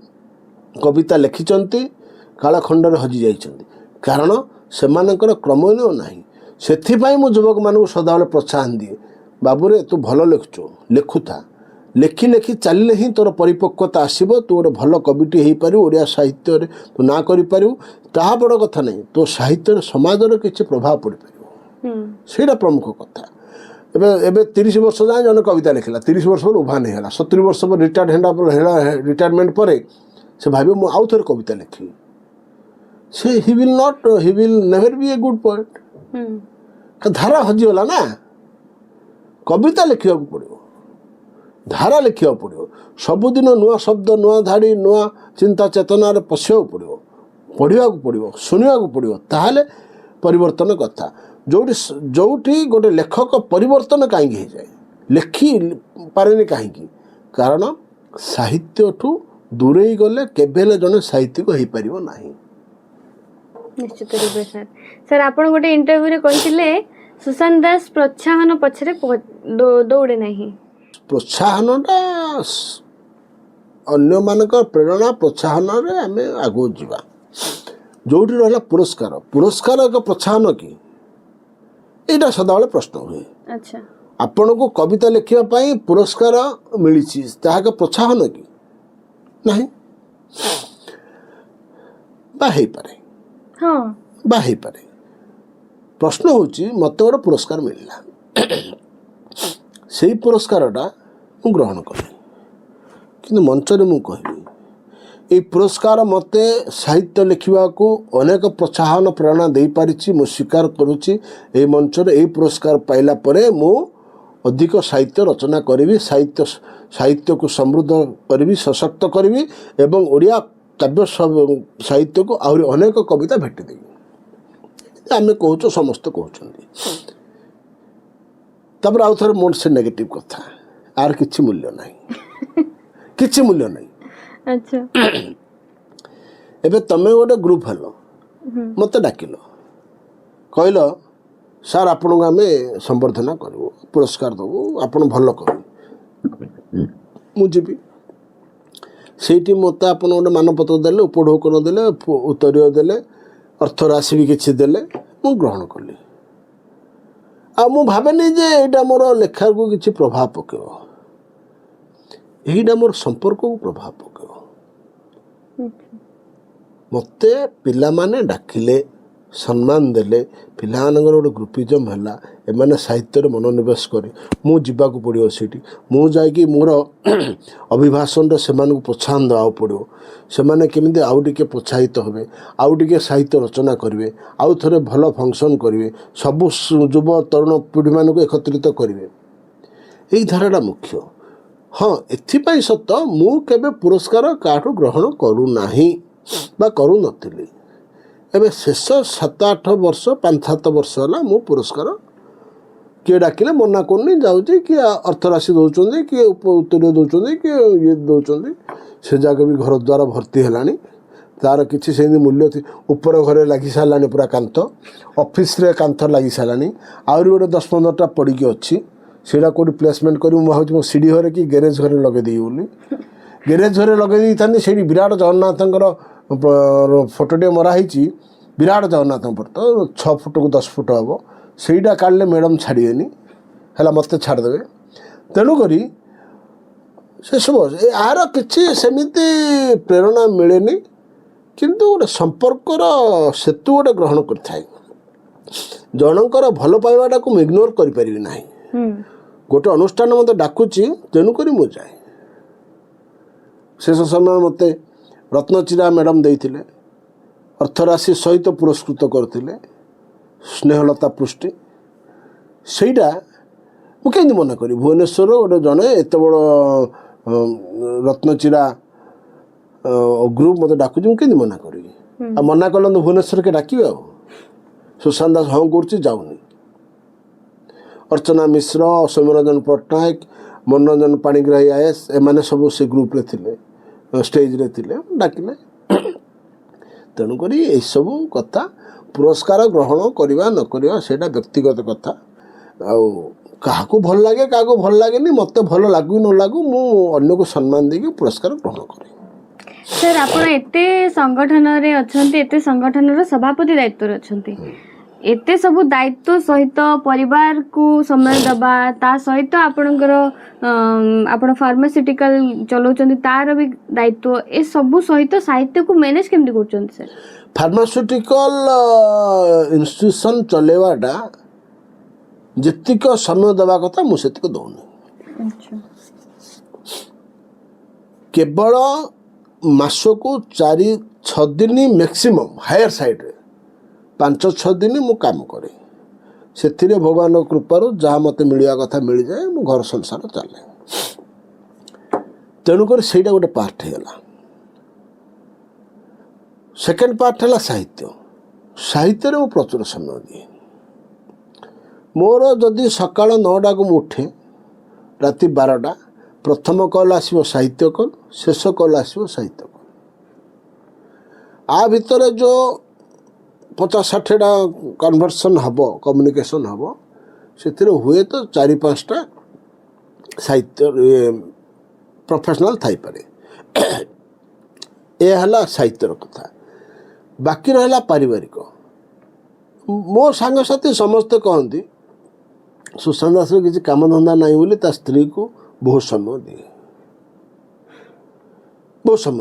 କବିତା ଲେଖିଛନ୍ତି, କାଳଖଣ୍ଡରେ ହଜିଯାଇଛନ୍ତି, କାରଣ ସେମାନଙ୍କର କ୍ରମନ୍ୱୟ ନାହିଁ। ସେଥିପାଇଁ ମୁଁ ଯୁବକମାନଙ୍କୁ ସଦାବେଳେ ପ୍ରୋତ୍ସାହନ ଦିଏ, ବାବୁରେ ତୁ ଭଲ ଲେଖୁଛୁ, ଲେଖୁଥା, ଲେଖି ଲେଖି ଚାଲିଲେ ହିଁ ତୋର ପରିପକ୍ୱତା ଆସିବ, ତୁ ଗୋଟେ ଭଲ କବିଟି ହେଇପାରିବୁ, ଓଡ଼ିଆ ସାହିତ୍ୟରେ ତୁ ନାଁ କରିପାରିବୁ। ତାହା ବଡ଼ କଥା ନାହିଁ, ତୋ ସାହିତ୍ୟରେ ସମାଜର କିଛି ପ୍ରଭାବ ପଡ଼ିପାରିବ, ସେଇଟା ପ୍ରମୁଖ କଥା। ଏବେ 30 ବର୍ଷ ଯାଏଁ ଜଣେ କବିତା ଲେଖିଲା, 30 ବର୍ଷ ପରେ ଉଭାନ ହେଇଗଲା, 70 ବର୍ଷ ପରେ ରିଟାୟାରମେଣ୍ଟ ପରେ ସେ ଭାବିବ ମୁଁ ଆଉ ଥରେ କବିତା ଲେଖିବି। ସେ he will never B A good point. ଧାରା ହଜିଗଲା ନା। କବିତା ଲେଖିବାକୁ ପଡ଼ିବ, ଧାରା ଲେଖିବାକୁ ପଡ଼ିବ, ସବୁଦିନ ନୂଆ ଶବ୍ଦ, ନୂଆ ଧାଡ଼ି, ନୂଆ ଚିନ୍ତା ଚେତନାରେ ପଶିବାକୁ ପଡ଼ିବ, ପଢ଼ିବାକୁ ପଡ଼ିବ, ଶୁଣିବାକୁ ପଡ଼ିବ, ତାହେଲେ ପରିବର୍ତ୍ତନ କଥା। ଯେଉଁଠି ଗୋଟେ ଲେଖକ ପରିବର୍ତ୍ତନ କାହିଁକି ହେଇଯାଏ, ଲେଖି ପାରେନି କାହିଁକି? କାରଣ ସାହିତ୍ୟଠୁ ଦୂରେଇ ଗଲେ କେବେ ହେଲେ ଜଣେ ସାହିତ୍ୟିକ ହେଇପାରିବ ନାହିଁ। ନିଶ୍ଚିତ ରୂପେ ସାର୍। ସାର୍, ଆପଣ ଗୋଟେ ଇଣ୍ଟରଭ୍ୟୁରେ କହିଥିଲେ ସୁଶାନ୍ତ ଦାସ ପ୍ରୋତ୍ସାହନ ପଛରେ ଦୌଡ଼େ ନାହିଁ। ପ୍ରୋତ୍ସାହନଟା ଅନ୍ୟମାନଙ୍କ ପ୍ରେରଣା, ପ୍ରୋତ୍ସାହନରେ ଆମେ ଆଗକୁ ଯିବା। ଯେଉଁଠି ରହିଲା ପୁରସ୍କାର ଏକ ପ୍ରୋତ୍ସାହନ କି? ଏଇଟା ସଦାବେଳେ ପ୍ରଶ୍ନ ହୁଏ। ଆଚ୍ଛା, ଆପଣଙ୍କୁ କବିତା ଲେଖିବା ପାଇଁ ପୁରସ୍କାର ମିଳିଛି, ତାହା ଏକ ପ୍ରୋତ୍ସାହନ କି? ନାହିଁ। ବା ହେଇପାରେ, ହଁ, ବା ହେଇପାରେ। ପ୍ରଶ୍ନ ହେଉଛି ମୋତେ ଗୋଟେ ପୁରସ୍କାର ମିଳିଲା, ସେଇ ପୁରସ୍କାରଟା ମୁଁ ଗ୍ରହଣ କଲି, କିନ୍ତୁ ମଞ୍ଚରେ ମୁଁ କହିବି এই ପୁରସ୍କାର ମୋତେ ସାହିତ୍ୟ ଲେଖିବାକୁ ଅନେକ ପ୍ରୋତ୍ସାହନ ପ୍ରେରଣା ଦେଇପାରିଛି, ମୁଁ ସ୍ୱୀକାର କରୁଛି। ଏହି ମଞ୍ଚରେ ଏହି ପୁରସ୍କାର ପାଇଲା ପରେ ମୁଁ ଅଧିକ ସାହିତ୍ୟ ରଚନା କରିବି, ସାହିତ୍ୟକୁ ସମୃଦ୍ଧ କରିବି, ସଶକ୍ତ କରିବି ଏବଂ ଓଡ଼ିଆ କାବ୍ୟ ସାହିତ୍ୟକୁ ଆହୁରି ଅନେକ କବିତା ଭେଟିଦେବି। ଆମେ କହୁଛୁ, ସମସ୍ତେ କହୁଛନ୍ତି। ତାପରେ ଆଉ ଥରେ ମୋର ସେ ନେଗେଟିଭ୍ କଥା, ଆର କିଛି ମୂଲ୍ୟ ନାହିଁ, କିଛି ମୂଲ୍ୟ ନାହିଁ। ଆଚ୍ଛା, ଏବେ ତମେ ଗୋଟେ ଗ୍ରୁପ ହେଲ, ମୋତେ ଡାକିଲ, କହିଲ ସାର୍ ଆପଣଙ୍କୁ ଆମେ ସମ୍ବର୍ଦ୍ଧନା କରିବୁ, ପୁରସ୍କାର ଦେବୁ, ଆପଣ ଭଲ କବି। ମୁଁ ଯିବି, ସେଇଠି ମୋତେ ଆପଣ ଗୋଟେ ମାନପତ୍ର ଦେଲେ, ଉପଢୌକନ ଦେଲେ, ଉତ୍ତରୀୟ ଦେଲେ, ଅର୍ଥ ରାଶି ବି କିଛି ଦେଲେ, ମୁଁ ଗ୍ରହଣ କଲି। ଆଉ ମୁଁ ଭାବେନି ଯେ ଏଇଟା ମୋର ଲେଖାକୁ କିଛି ପ୍ରଭାବ ପକାଇବ, ଏଇଟା ମୋର ସମ୍ପର୍କକୁ ପ୍ରଭାବ ପକାଇବ। ମୋତେ ପିଲାମାନେ ଡାକିଲେ ସମ୍ମାନ ଦେଲେ ପିଲାମାନଙ୍କର ଗୋଟେ ଗ୍ରୁପିଜମ୍ ହେଲା ଏମାନେ ସାହିତ୍ୟରେ ମନୋନିବେଶ କରି ମୁଁ ଯିବାକୁ ପଡ଼ିବ ସେଇଠି ମୁଁ ଯାଇକି ମୋର ଅଭିଭାଷଣରେ ସେମାନଙ୍କୁ ପ୍ରୋତ୍ସାହନ ଦେବାକୁ ପଡ଼ିବ ସେମାନେ କେମିତି ଆଉ ଟିକେ ପ୍ରୋତ୍ସାହିତ ହେବେ ଆଉ ଟିକେ ସାହିତ୍ୟ ରଚନା କରିବେ ଆଉ ଥରେ ଭଲ ଫଙ୍କସନ୍ କରିବେ ସବୁ ଯୁବ ତରୁଣ ପିଢ଼ିମାନଙ୍କୁ ଏକତ୍ରିତ କରିବେ ଏଇ ଧାରାଟା ମୁଖ୍ୟ। ହଁ ଏଥିପାଇଁ ସତ ମୁଁ କେବେ ପୁରସ୍କାର କାହାଠୁ ଗ୍ରହଣ କରୁନାହିଁ ବା କରୁନଥିଲି। ଏବେ ଶେଷ 7-8 ବର୍ଷ 5-7 ବର୍ଷ ହେଲା ମୁଁ ପୁରସ୍କାର କିଏ ଡାକିଲେ ମନା କରୁନି ଯାଉଛି କିଏ ଅର୍ଥ ରାଶି ଦେଉଛନ୍ତି କିଏ ଉତ୍ତରୀୟ ଦେଉଛନ୍ତି କିଏ ଇଏ ଦେଉଛନ୍ତି ସେ ଯାକ ବି ଘର ଦ୍ୱାରା ଭର୍ତ୍ତି ହେଲାଣି ତା'ର କିଛି ସେମିତି ମୂଲ୍ୟ ଉପର ଘରେ ଲାଗି ସାରିଲାଣି ପୁରା କାନ୍ଥ ଅଫିସରେ କାନ୍ଥ ଲାଗି ସାରିଲାଣି ଆହୁରି ଗୋଟେ 10-15ଟା ପଡ଼ିକି ଅଛି ସେଇଟା କେଉଁଠି ପ୍ଲେସମେଣ୍ଟ କରି ମୁଁ ଭାବୁଛି ମୋ ସିଡ଼ି ଘରେ କି ଗ୍ୟାରେଜ୍ ଘରେ ଲଗେଇଦେବି ବୋଲି ଗ୍ୟାରେଜ୍ ଘରେ ଲଗେଇ ଦେଇଥାନ୍ତି ସେଇଠି ବିରାଟ ଜଗନ୍ନାଥଙ୍କର ଫଟୋଟିଏ ମରା ହେଇଛି ବିରାଟ ଜଗନ୍ନାଥଙ୍କ ଫଟୋ 6 ଫୁଟକୁ 10 ଫୁଟ ହେବ ସେଇଟା କାଢ଼ିଲେ ମ୍ୟାଡ଼ାମ୍ ଛାଡ଼ିବେନି ହେଲା ମୋତେ ଛାଡ଼ିଦେବେ ତେଣୁକରି ସେସବୁ ଏହାର କିଛି ସେମିତି ପ୍ରେରଣା ମିଳେନି କିନ୍ତୁ ଗୋଟେ ସମ୍ପର୍କର ସେତୁ ଗୋଟେ ଗ୍ରହଣ କରିଥାଏ ଜଣଙ୍କର ଭଲ ପାଇବାଟାକୁ ମୁଁ ଇଗ୍ନୋର କରିପାରିବି ନାହିଁ ଗୋଟେ ଅନୁଷ୍ଠାନ ମୋତେ ଡାକୁଛି ତେଣୁକରି ମୁଁ ଯାଏ। ଶେଷ ସମୟ ମୋତେ ରତ୍ନଚିରା ମ୍ୟାଡ଼ାମ୍ ଦେଇଥିଲେ ଅର୍ଥରାଶି ସହିତ ପୁରସ୍କୃତ କରିଥିଲେ ସ୍ନେହଲତା ପୃଷ୍ଟି ସେଇଟା ମୁଁ କେମିତି ମନା କରିବି ଭୁବନେଶ୍ୱରର ଗୋଟେ ଜଣେ ଏତେ ବଡ଼ ରତ୍ନଚିରା ଗ୍ରୁପ୍ ମୋତେ ଡାକୁଛି ମୁଁ କେମିତି ମନା କରିବି ଆଉ ମନା କଲେ ତ ଭୁବନେଶ୍ୱରকে ଡାକିବେ ଆଉ ସୁଶାନ୍ତ ଦାସ ହଁ କରୁଛି ଯାଉନି ଅର୍ଚ୍ଚନା ମିଶ୍ର ସୌମ୍ୟରଞ୍ଜନ ପଟ୍ଟନାୟକ ମନୋରଞ୍ଜନ ପାଣିଗ୍ରାହୀ ଆଏସ୍ ଏମାନେ ସବୁ ସେ ଗ୍ରୁପ୍ରେ ଥିଲେ ଷ୍ଟେଜ୍ରେ ଥିଲେ ଡାକିଲେ ତେଣୁକରି ଏସବୁ କଥା ପୁରସ୍କାର ଗ୍ରହଣ କରିବା ନ କରିବା ସେଇଟା ବ୍ୟକ୍ତିଗତ କଥା ଆଉ କାହାକୁ ଭଲ ଲାଗେ କାହାକୁ ଭଲ ଲାଗେନି ମୋତେ ଭଲ ଲାଗୁ ନ ଲାଗୁ ମୁଁ ଅନ୍ୟକୁ ସମ୍ମାନ ଦେଇକି ପୁରସ୍କାର ଗ୍ରହଣ କରେ। ସାର୍ ଆପଣ ଏତେ ସଂଗଠନରେ ଅଛନ୍ତି ଏତେ ସଂଗଠନର ସଭାପତି ଦାୟିତ୍ୱରେ ଅଛନ୍ତି ଏତେ ସବୁ ଦାୟିତ୍ୱ ସହିତ ପରିବାରକୁ ସମୟ ଦେବା ତା ସହିତ ଆପଣଙ୍କର ଆପଣ ଫାର୍ମାସ୍ୟୁଟିକାଲ ଚଲାଉଛନ୍ତି ତାର ବି ଦାୟିତ୍ୱ ଏସବୁ ସହିତ ସାହିତ୍ୟକୁ ମ୍ୟାନେଜ୍ କେମିତି କରୁଛନ୍ତି ସାର୍? ଫାର୍ମାସ୍ୟୁଟିକାଲ ଇନଷ୍ଟିଟ୍ୟୁସନ୍ ଚଲେଇବାଟା ଯେତିକ ସମୟ ଦେବା କଥା ମୁଁ ସେତିକି ଦେଉନି କେବଳ ମାସକୁ 4-6 ଦିନ ମ୍ୟାକ୍ସିମମ୍ ହାୟର ସାଇଡ଼୍ରେ 5-6 ଦିନ ମୁଁ କାମ କରେ ସେଥିରେ ଭଗବାନଙ୍କ କୃପାରୁ ଯାହା ମୋତେ ମିଳିବା କଥା ମିଳିଯାଏ ମୁଁ ଘର ସଂସାର ଚାଲେ ତେଣୁକରି ସେଇଟା ଗୋଟେ ପାର୍ଟ ହେଇଗଲା। ସେକେଣ୍ଡ ପାର୍ଟ ହେଲା ସାହିତ୍ୟରେ ମୁଁ ପ୍ରଚୁର ସମୟ ଦିଏ ମୋର ଯଦି ସକାଳ 9ଟାକୁ ମୁଁ ଉଠେ ରାତି 12ଟା ପ୍ରଥମ କଲ୍ ଆସିବ ସାହିତ୍ୟ କଲ୍ ଶେଷ କଲ୍ ଆସିବ ସାହିତ୍ୟ କଲ୍ ଆ ଭିତରେ ଯେଉଁ 50-60ଟା କନଭର୍ସନ୍ ହେବ କମ୍ୟୁନିକେସନ୍ ହେବ ସେଥିରେ ହୁଏତ 4-5ଟା ସାହିତ୍ୟ ପ୍ରଫେସନାଲ୍ ଥାଇପାରେ ଏ ହେଲା ସାହିତ୍ୟର କଥା ବାକି ରହିଲା ପାରିବାରିକ ମୋ ସାଙ୍ଗସାଥି ସମସ୍ତେ କହନ୍ତି ସୁଶାନ୍ତ ଦାସର କିଛି କାମଧନ୍ଦା ନାହିଁ ବୋଲି ତା ସ୍ତ୍ରୀକୁ ବହୁତ ସମୟ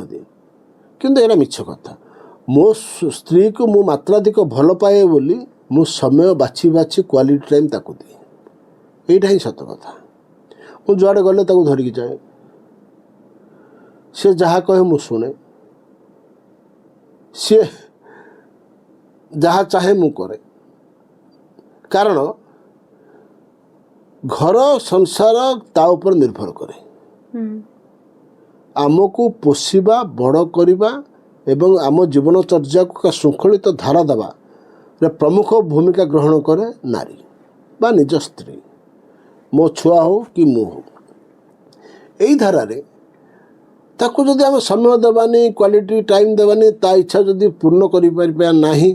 ଦିଏ କିନ୍ତୁ ଏଇଟା ମିଛ କଥା ମୋ ସ୍ତ୍ରୀକୁ ମୁଁ ମାତ୍ରାଧିକ ଭଲ ପାଏ ବୋଲି ମୁଁ ସମୟ ବାଛି କ୍ୱାଲିଟି ଟାଇମ୍ ତାକୁ ଦିଏ ଏଇଟା ହିଁ ସତ କଥା ମୁଁ ଯୁଆଡ଼େ ଗଲେ ତାକୁ ଧରିକି ଯାଏ ସେ ଯାହା କହେ ମୁଁ ଶୁଣେ ସିଏ ଯାହା ଚାହେଁ ମୁଁ କରେ କାରଣ ଘର ସଂସାର ତା ଉପରେ ନିର୍ଭର କରେ ଆମକୁ ପୋଷିବା ବଡ଼ କରିବା ଏବଂ ଆମ ଜୀବନଚର୍ଯ୍ୟାକୁ ଶୃଙ୍ଖଳିତ ଧାରା ଦେବାରେ ପ୍ରମୁଖ ଭୂମିକା ଗ୍ରହଣ କରେ ନାରୀ ବା ନିଜ ସ୍ତ୍ରୀ ମୋ ଛୁଆ ହେଉ କି ମୁଁ ହେଉ ଏଇ ଧାରାରେ ତାକୁ ଯଦି ଆମେ ସମୟ ଦେବାନି କ୍ୱାଲିଟି ଟାଇମ୍ ଦେବାନି ତା ଇଚ୍ଛା ଯଦି ପୂର୍ଣ୍ଣ କରିପାରିବା ନାହିଁ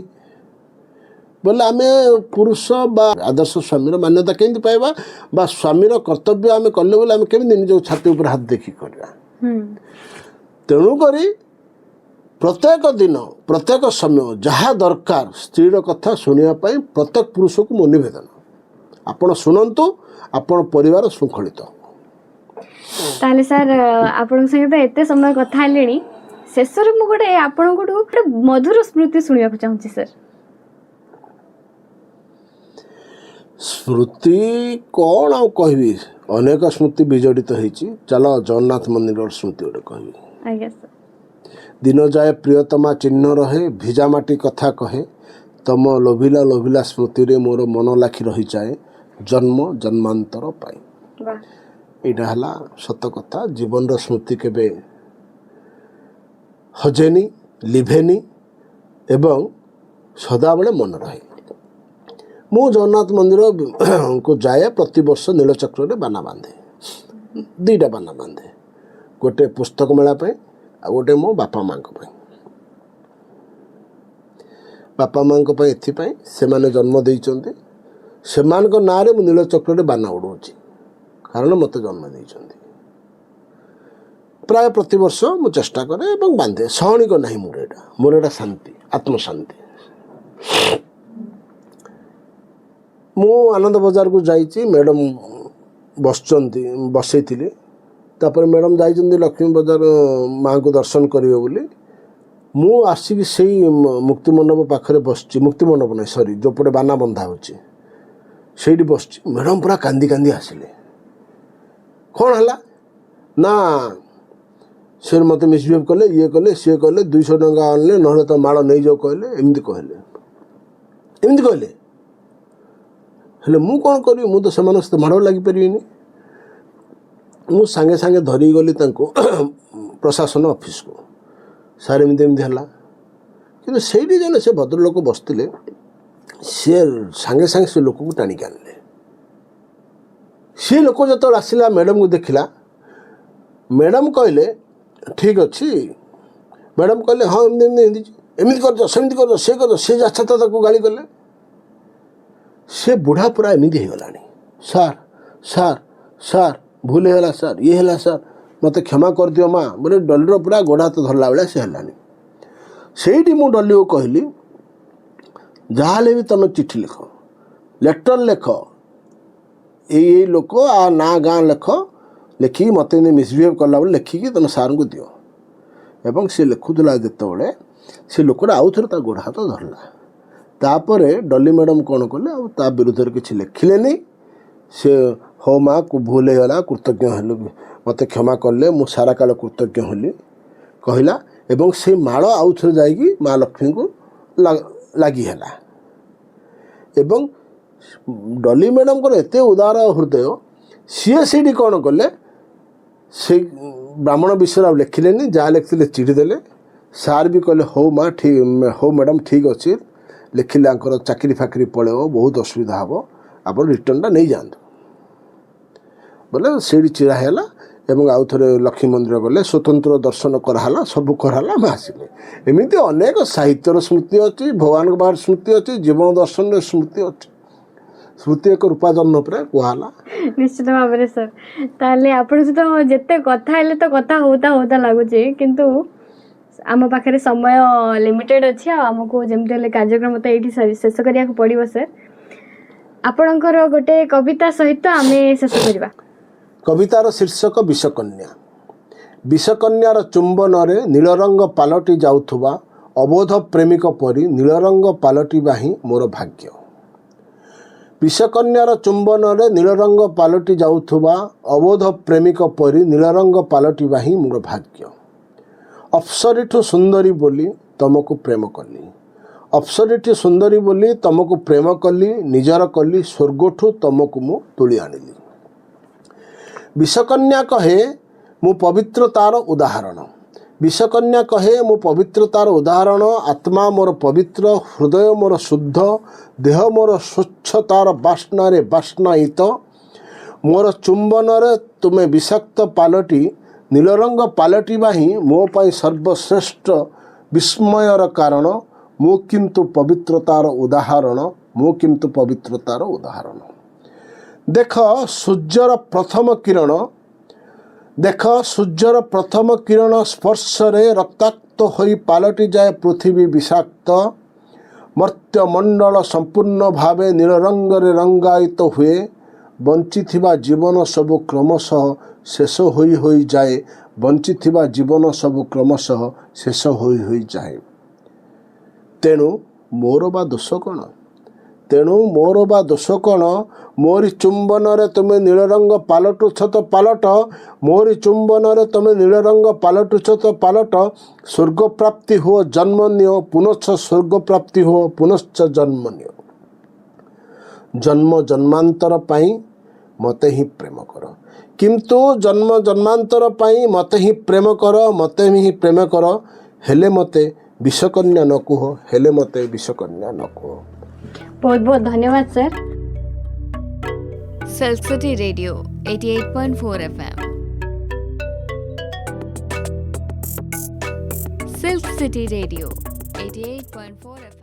ବୋଲେ ଆମେ ପୁରୁଷ ବା ଆଦର୍ଶ ସ୍ୱାମୀର ମାନ୍ୟତା କେମିତି ପାଇବା ବା ସ୍ୱାମୀର କର୍ତ୍ତବ୍ୟ ଆମେ କଲେ ବୋଲି ଆମେ କେମିତି ନିଜ ଛାତି ଉପରେ ହାତ ଦେଖି କରିବା ତେଣୁକରି ପ୍ରତ୍ୟେକ ଦିନ ପ୍ରତ୍ୟେକ ସମୟ ଯାହା ଦରକାର ସ୍ତ୍ରୀର କଥା ଶୁଣିବା ପାଇଁ ପ୍ରତ୍ୟେକ ପୁରୁଷକୁ ମୋ ନିବେଦନ ଆପଣ ଶୁଣନ୍ତୁ ଆପଣ ପରିବାର ଶୃଙ୍ଖଳିତ। ତାହେଲେ ସାର୍ ଆପଣଙ୍କ ସାଙ୍ଗେ ତ ଏତେ ସମୟ କଥା ହେଲେଣି शेषରେ ମୁଁ ଗୋଟେ ଆପଣଙ୍କଠୁ ଗୋଟେ ମଧୁର ସ୍ମୃତି ଶୁଣିବାକୁ ଚାହୁଁଛି ସାର୍। ସ୍ମୃତି କ'ଣ ଆଉ କହିବି, ଅନେକ ସ୍ମୃତି ବିଜଡ଼ିତ ହେଇଛି। ଚାଲ ଜଗନ୍ନାଥ ମନ୍ଦିରର ସ୍ମୃତି ଗୋଟେ କହିବି। ଆଜ୍ଞା ସାର୍। ଦିନ ଯାଏ ପ୍ରିୟତମା ଚିହ୍ନ ରହେ, ଭିଜା ମାଟି କଥା କହେ, ତମ ଲୋଭିଲା ଲୋଭିଲା ସ୍ମୃତିରେ ମୋର ମନ ଲାଖି ରହିଯାଏ, ଜନ୍ମ ଜନ୍ମାନ୍ତର ପାଇଁ। ବାଃ। ଏଇଟା ହେଲା ସତ କଥା। ଜୀବନର ସ୍ମୃତି କେବେ ହଜେନି, ଲିଭେନି ଏବଂ ସଦାବେଳେ ମନେ ରହେ। ମୁଁ ଜଗନ୍ନାଥ ମନ୍ଦିରକୁ ଯାଏ, ପ୍ରତିବର୍ଷ ନୀଳଚକ୍ରରେ ବାନା ବାନ୍ଧେ। ଦୁଇଟା ବାନା ବାନ୍ଧେ, ଗୋଟେ ପୁସ୍ତକ ମେଳା ପାଇଁ ଆଉ ଗୋଟେ ମୋ ବାପା ମାଆଙ୍କ ପାଇଁ। ବାପା ମାଆଙ୍କ ପାଇଁ ଏଥିପାଇଁ, ସେମାନେ ଜନ୍ମ ଦେଇଛନ୍ତି, ସେମାନଙ୍କ ନାଁରେ ମୁଁ ନୀଳଚକ୍ରରେ ବାନା ଉଡ଼ଉଛି, କାରଣ ମୋତେ ଜନ୍ମ ଦେଇଛନ୍ତି। ପ୍ରାୟ ପ୍ରତିବର୍ଷ ମୁଁ ଚେଷ୍ଟା କରେ ଏବଂ ବାନ୍ଧେ। ସହଣିକ ନାହିଁ ମୋର ଏଇଟା ଶାନ୍ତି, ଆତ୍ମଶାନ୍ତି। ମୁଁ ଆନନ୍ଦ ବଜାରକୁ ଯାଇଛି, ମ୍ୟାଡ଼ାମ୍ ବସିଛନ୍ତି, ବସେଇଥିଲି। ତାପରେ ମ୍ୟାଡ଼ାମ୍ ଯାଇଛନ୍ତି ଲକ୍ଷ୍ମୀ ବଜାର ମାଆଙ୍କୁ ଦର୍ଶନ କରିବେ ବୋଲି। ମୁଁ ଆସିକି ସେଇ ମୁକ୍ତିମଣ୍ଡପ ପାଖରେ ବସିଛି, ମୁକ୍ତିମଣ୍ଡପ ନାହିଁ ସରି, ଯେଉଁପଟେ ବାନା ବନ୍ଧା ହେଉଛି ସେଇଠି ବସିଛି। ମ୍ୟାଡ଼ାମ୍ ପୁରା କାନ୍ଦି କାନ୍ଦି ଆସିଲେ। କ'ଣ ହେଲା ନା, ସେ ମୋତେ ମିସବିହେଭ୍ କଲେ, ଇଏ କଲେ, ସିଏ କଲେ, 200 ଟଙ୍କା ଆଣିଲେ, ନହେଲେ ତ ମାଳ ନେଇଯାଉ କହିଲେ, ଏମିତି କହିଲେ। ହେଲେ ମୁଁ କ'ଣ କରିବି, ମୁଁ ତ ସେମାନଙ୍କ ସହିତ ମାଡ଼ ଲାଗିପାରିବିନି। ମୁଁ ସାଙ୍ଗେ ସାଙ୍ଗେ ଧରିକି ଗଲି ତାଙ୍କୁ ପ୍ରଶାସନ ଅଫିସକୁ। ସାର୍ ଏମିତି ହେଲା। କିନ୍ତୁ ସେଇଠି ଜଣେ ସେ ଭଦ୍ରଲୋକ ବସିଥିଲେ, ସିଏ ସାଙ୍ଗେ ସାଙ୍ଗେ ସେ ଲୋକକୁ ଟାଣିକି ଆଣିଲେ। ସେ ଲୋକ ଯେତେବେଳେ ଆସିଲା ମ୍ୟାଡ଼ାମ୍କୁ ଦେଖିଲା, ମ୍ୟାଡ଼ାମ୍ କହିଲେ ଠିକ୍ ଅଛି। ମ୍ୟାଡ଼ାମ୍ କହିଲେ ହଁ ଏମିତି କରିଛ, ସେମିତି କରିଛ, ସେ କରିଛ, ସେ ଯାଚ୍ଛା ତ ତାକୁ ଗାଳି କଲେ। ସେ ବୁଢ଼ା ପୁରା ଏମିତି ହେଇଗଲାଣି, ସାର୍ ସାର୍ ସାର୍ ଭୁଲ ହେଇଗଲା ସାର୍, ଇଏ ହେଲା ସାର୍, ମୋତେ କ୍ଷମା କରିଦିଅ ମା' ବୋଲେ ଡଲିର ପୁରା ଗୋଡ଼ ହାତ ଧରିଲା ଭଳିଆ ସେ ହେଲାନି। ସେଇଠି ମୁଁ ଡଲିକୁ କହିଲି, ଯାହାହେଲେ ବି ତୁମେ ଚିଠି ଲେଖ, ଲେଟର ଲେଖ, ଏଇ ଲୋକ ନାଁ ଗାଁ ଲେଖିକି ମୋତେ ଏମିତି ମିସବିହେଭ୍ କଲା ବୋଲି ଲେଖିକି ତୁମେ ସାର୍ଙ୍କୁ ଦିଅ। ଏବଂ ସେ ଲେଖୁଥିଲା ଯେତେବେଳେ ସେ ଲୋକଟା ଆଉ ଥରେ ତା ଗୋଡ଼ ହାତ ଧରିଲା। ତାପରେ ଡଲି ମ୍ୟାଡ଼ାମ୍ କ'ଣ କଲେ, ଆଉ ତା ବିରୁଦ୍ଧରେ କିଛି ଲେଖିଲେନି। ସେ ହଉ ମା' ଭୁଲ ହେଇଗଲା, କୃତଜ୍ଞ ହେଲୁ, ମୋତେ କ୍ଷମା କଲେ, ମୁଁ ସାରା କାଳ କୃତଜ୍ଞ ହେଲି କହିଲା। ଏବଂ ସେ ମାଳ ଆଉ ଥରେ ଯାଇକି ମା' ଲକ୍ଷ୍ମୀଙ୍କୁ ଲାଗି ହେଲା। ଏବଂ ଡଲି ମ୍ୟାଡ଼ାମ୍ଙ୍କର ଏତେ ଉଦାର ହୃଦୟ, ସିଏ ସେଇଠି କ'ଣ କଲେ, ସେ ବ୍ରାହ୍ମଣ ବିଷୟରେ ଆଉ ଲେଖିଲେନି, ଯାହା ଲେଖିଥିଲେ ଚିଠି ଦେଲେ। ସାର୍ ବି କହିଲେ ହଉ ମା' ଠିକ୍, ହଉ ମ୍ୟାଡ଼ାମ୍ ଠିକ୍ ଅଛି, ଲେଖିଲେ ଆଙ୍କର ଚାକିରି ଫାକିରି ପଳେଇବ, ବହୁତ ଅସୁବିଧା ହେବ, ଆପଣ ରିଟର୍ଣ୍ଣଟା ନେଇଯାଆନ୍ତୁ ବୋଲେ ସେଇଠି ଚିରା ହେଲା। ଏବଂ ଆଉ ଥରେ ଲକ୍ଷ୍ମୀ ମନ୍ଦିର ଗଲେ, ସ୍ୱତନ୍ତ୍ର ଦର୍ଶନ କରାହେଲା, ସବୁ କରାହେଲା, ଆମେ ଆସିଲେ। ଏମିତି ଅନେକ ସାହିତ୍ୟର ସ୍ମୃତି ଅଛି, ଭଗବାନଙ୍କ ପାଖରେ ସ୍ମୃତି ଅଛି, ଜୀବନ ଦର୍ଶନରେ ସ୍ମୃତି ଅଛି। ସ୍ମୃତି ଏକ ରୂପାଜନ୍ନ ଉପରେ କୁହାହେଲା। ନିଶ୍ଚିତ ଭାବରେ ସାର୍। ତାହେଲେ ଆପଣଙ୍କ ସହିତ ଯେତେ କଥା ହେଲେ ତ କଥା ହଉତା ଲାଗୁଛି, କିନ୍ତୁ ଆମ ପାଖରେ ସମୟ ଲିମିଟେଡ୍ ଅଛି, ଆଉ ଆମକୁ ଯେମିତି ହେଲେ କାର୍ଯ୍ୟକ୍ରମ ତ ଏଇଠି ଶେଷ କରିବାକୁ ପଡ଼ିବ ସାର୍। ଆପଣଙ୍କର ଗୋଟେ କବିତା ସହିତ ଆମେ ଶେଷ କରିବା। କବିତାର ଶୀର୍ଷକ ବିଷକନ୍ୟା। ବିଷକନ୍ୟାର ଚୁମ୍ବନରେ ନୀଳରଙ୍ଗ ପାଲଟି ଯାଉଥିବା ଅବୋଧ ପ୍ରେମିକ ପରି ନୀଳରଙ୍ଗ ପାଲଟିବା ହିଁ ମୋର ଭାଗ୍ୟ। ବିଷକନ୍ୟାର ଚୁମ୍ବନରେ ନୀଳରଙ୍ଗ ପାଲଟି ଯାଉଥିବା ଅବୋଧ ପ୍ରେମିକ ପରି ନୀଳରଙ୍ଗ ପାଲଟିବା ହିଁ ମୋର ଭାଗ୍ୟ। ଅପ୍ସରୀଠୁ ସୁନ୍ଦରୀ ବୋଲି ତମକୁ ପ୍ରେମ କଲି, ଅପ୍ସରୀଠୁ ସୁନ୍ଦରୀ ବୋଲି ତମକୁ ପ୍ରେମ କଲି, ନିଜର କଲି, ସ୍ୱର୍ଗଠୁ ତମକୁ ମୁଁ ତୁଳି ଆଣିଲି। ବିଷକନ୍ୟା କହେ ମୁଁ ପବିତ୍ରତାର ଉଦାହରଣ, ବିଷକନ୍ୟା କହେ ମୁଁ ପବିତ୍ରତାର ଉଦାହରଣ, ଆତ୍ମା ମୋର ପବିତ୍ର, ହୃଦୟ ମୋର ଶୁଦ୍ଧ, ଦେହ ମୋର ସ୍ୱଚ୍ଛତାର ବାସ୍ନାରେ ବାସ୍ନାୟିତ। ମୋର ଚୁମ୍ବନରେ ତୁମେ ବିଷାକ୍ତ ପାଲଟି ନୀଳରଙ୍ଗ ପାଲଟିବା ହିଁ ମୋ ପାଇଁ ସର୍ବଶ୍ରେଷ୍ଠ ବିସ୍ମୟର କାରଣ। ମୁଁ କିନ୍ତୁ ପବିତ୍ରତାର ଉଦାହରଣ, ମୁଁ କିନ୍ତୁ ପବିତ୍ରତାର ଉଦାହରଣ। ଦେଖ ସୂର୍ଯ୍ୟର ପ୍ରଥମ କିରଣ, ଦେଖ ସୂର୍ଯ୍ୟର ପ୍ରଥମ କିରଣ ସ୍ପର୍ଶରେ ରକ୍ତାକ୍ତ ହୋଇ ପାଲଟିଯାଏ ପୃଥିବୀ ବିଷାକ୍ତ। ମର୍ତ୍ତ୍ୟମଣ୍ଡଳ ସମ୍ପୂର୍ଣ୍ଣ ଭାବେ ନୀଳରଙ୍ଗରେ ରଙ୍ଗାୟିତ ହୁଏ। ବଞ୍ଚିଥିବା ଜୀବନ ସବୁ କ୍ରମଶଃ ଶେଷ ହୋଇଯାଏ ବଞ୍ଚିଥିବା ଜୀବନ ସବୁ କ୍ରମଶଃ ଶେଷ ହୋଇ ହୋଇ ଯାଏ। ତେଣୁ ମୋର ବା ଦୋଷ କ'ଣ? ମୋରି ଚୁମ୍ବନରେ ତୁମେ ନୀଳରଙ୍ଗ ପାଲଟୁଛ ତ ପାଲଟ, ମୋରି ଚୁମ୍ବନରେ ତୁମେ ନୀଳରଙ୍ଗ ପାଲଟୁଛ ତ ପାଲଟ। ସ୍ୱର୍ଗପ୍ରାପ୍ତି ହୁଅ ଜନ୍ମ ନିଅ, ପୁନଶ୍ଚ ସ୍ୱର୍ଗପ୍ରାପ୍ତି ହୁଅ ପୁନଶ୍ଚ ଜନ୍ମ ନିଅ। ଜନ୍ମ ଜନ୍ମାନ୍ତର ପାଇଁ ମୋତେ ହିଁ ପ୍ରେମ କର, କିନ୍ତୁ ଜନ୍ମ ଜନ୍ମାନ୍ତର ପାଇଁ ମୋତେ ହିଁ ପ୍ରେମ କର, ମୋତେ ହିଁ ପ୍ରେମ କର। ହେଲେ ମୋତେ ବିଷକନ୍ୟା ନ କୁହ, ହେଲେ ମୋତେ ବିଷକନ୍ୟା ନ କୁହ। ବହୁତ ବହୁତ ଧନ୍ୟବାଦ sir. Silk City Radio 88.4 FM. Silk City Radio 88.4 FM.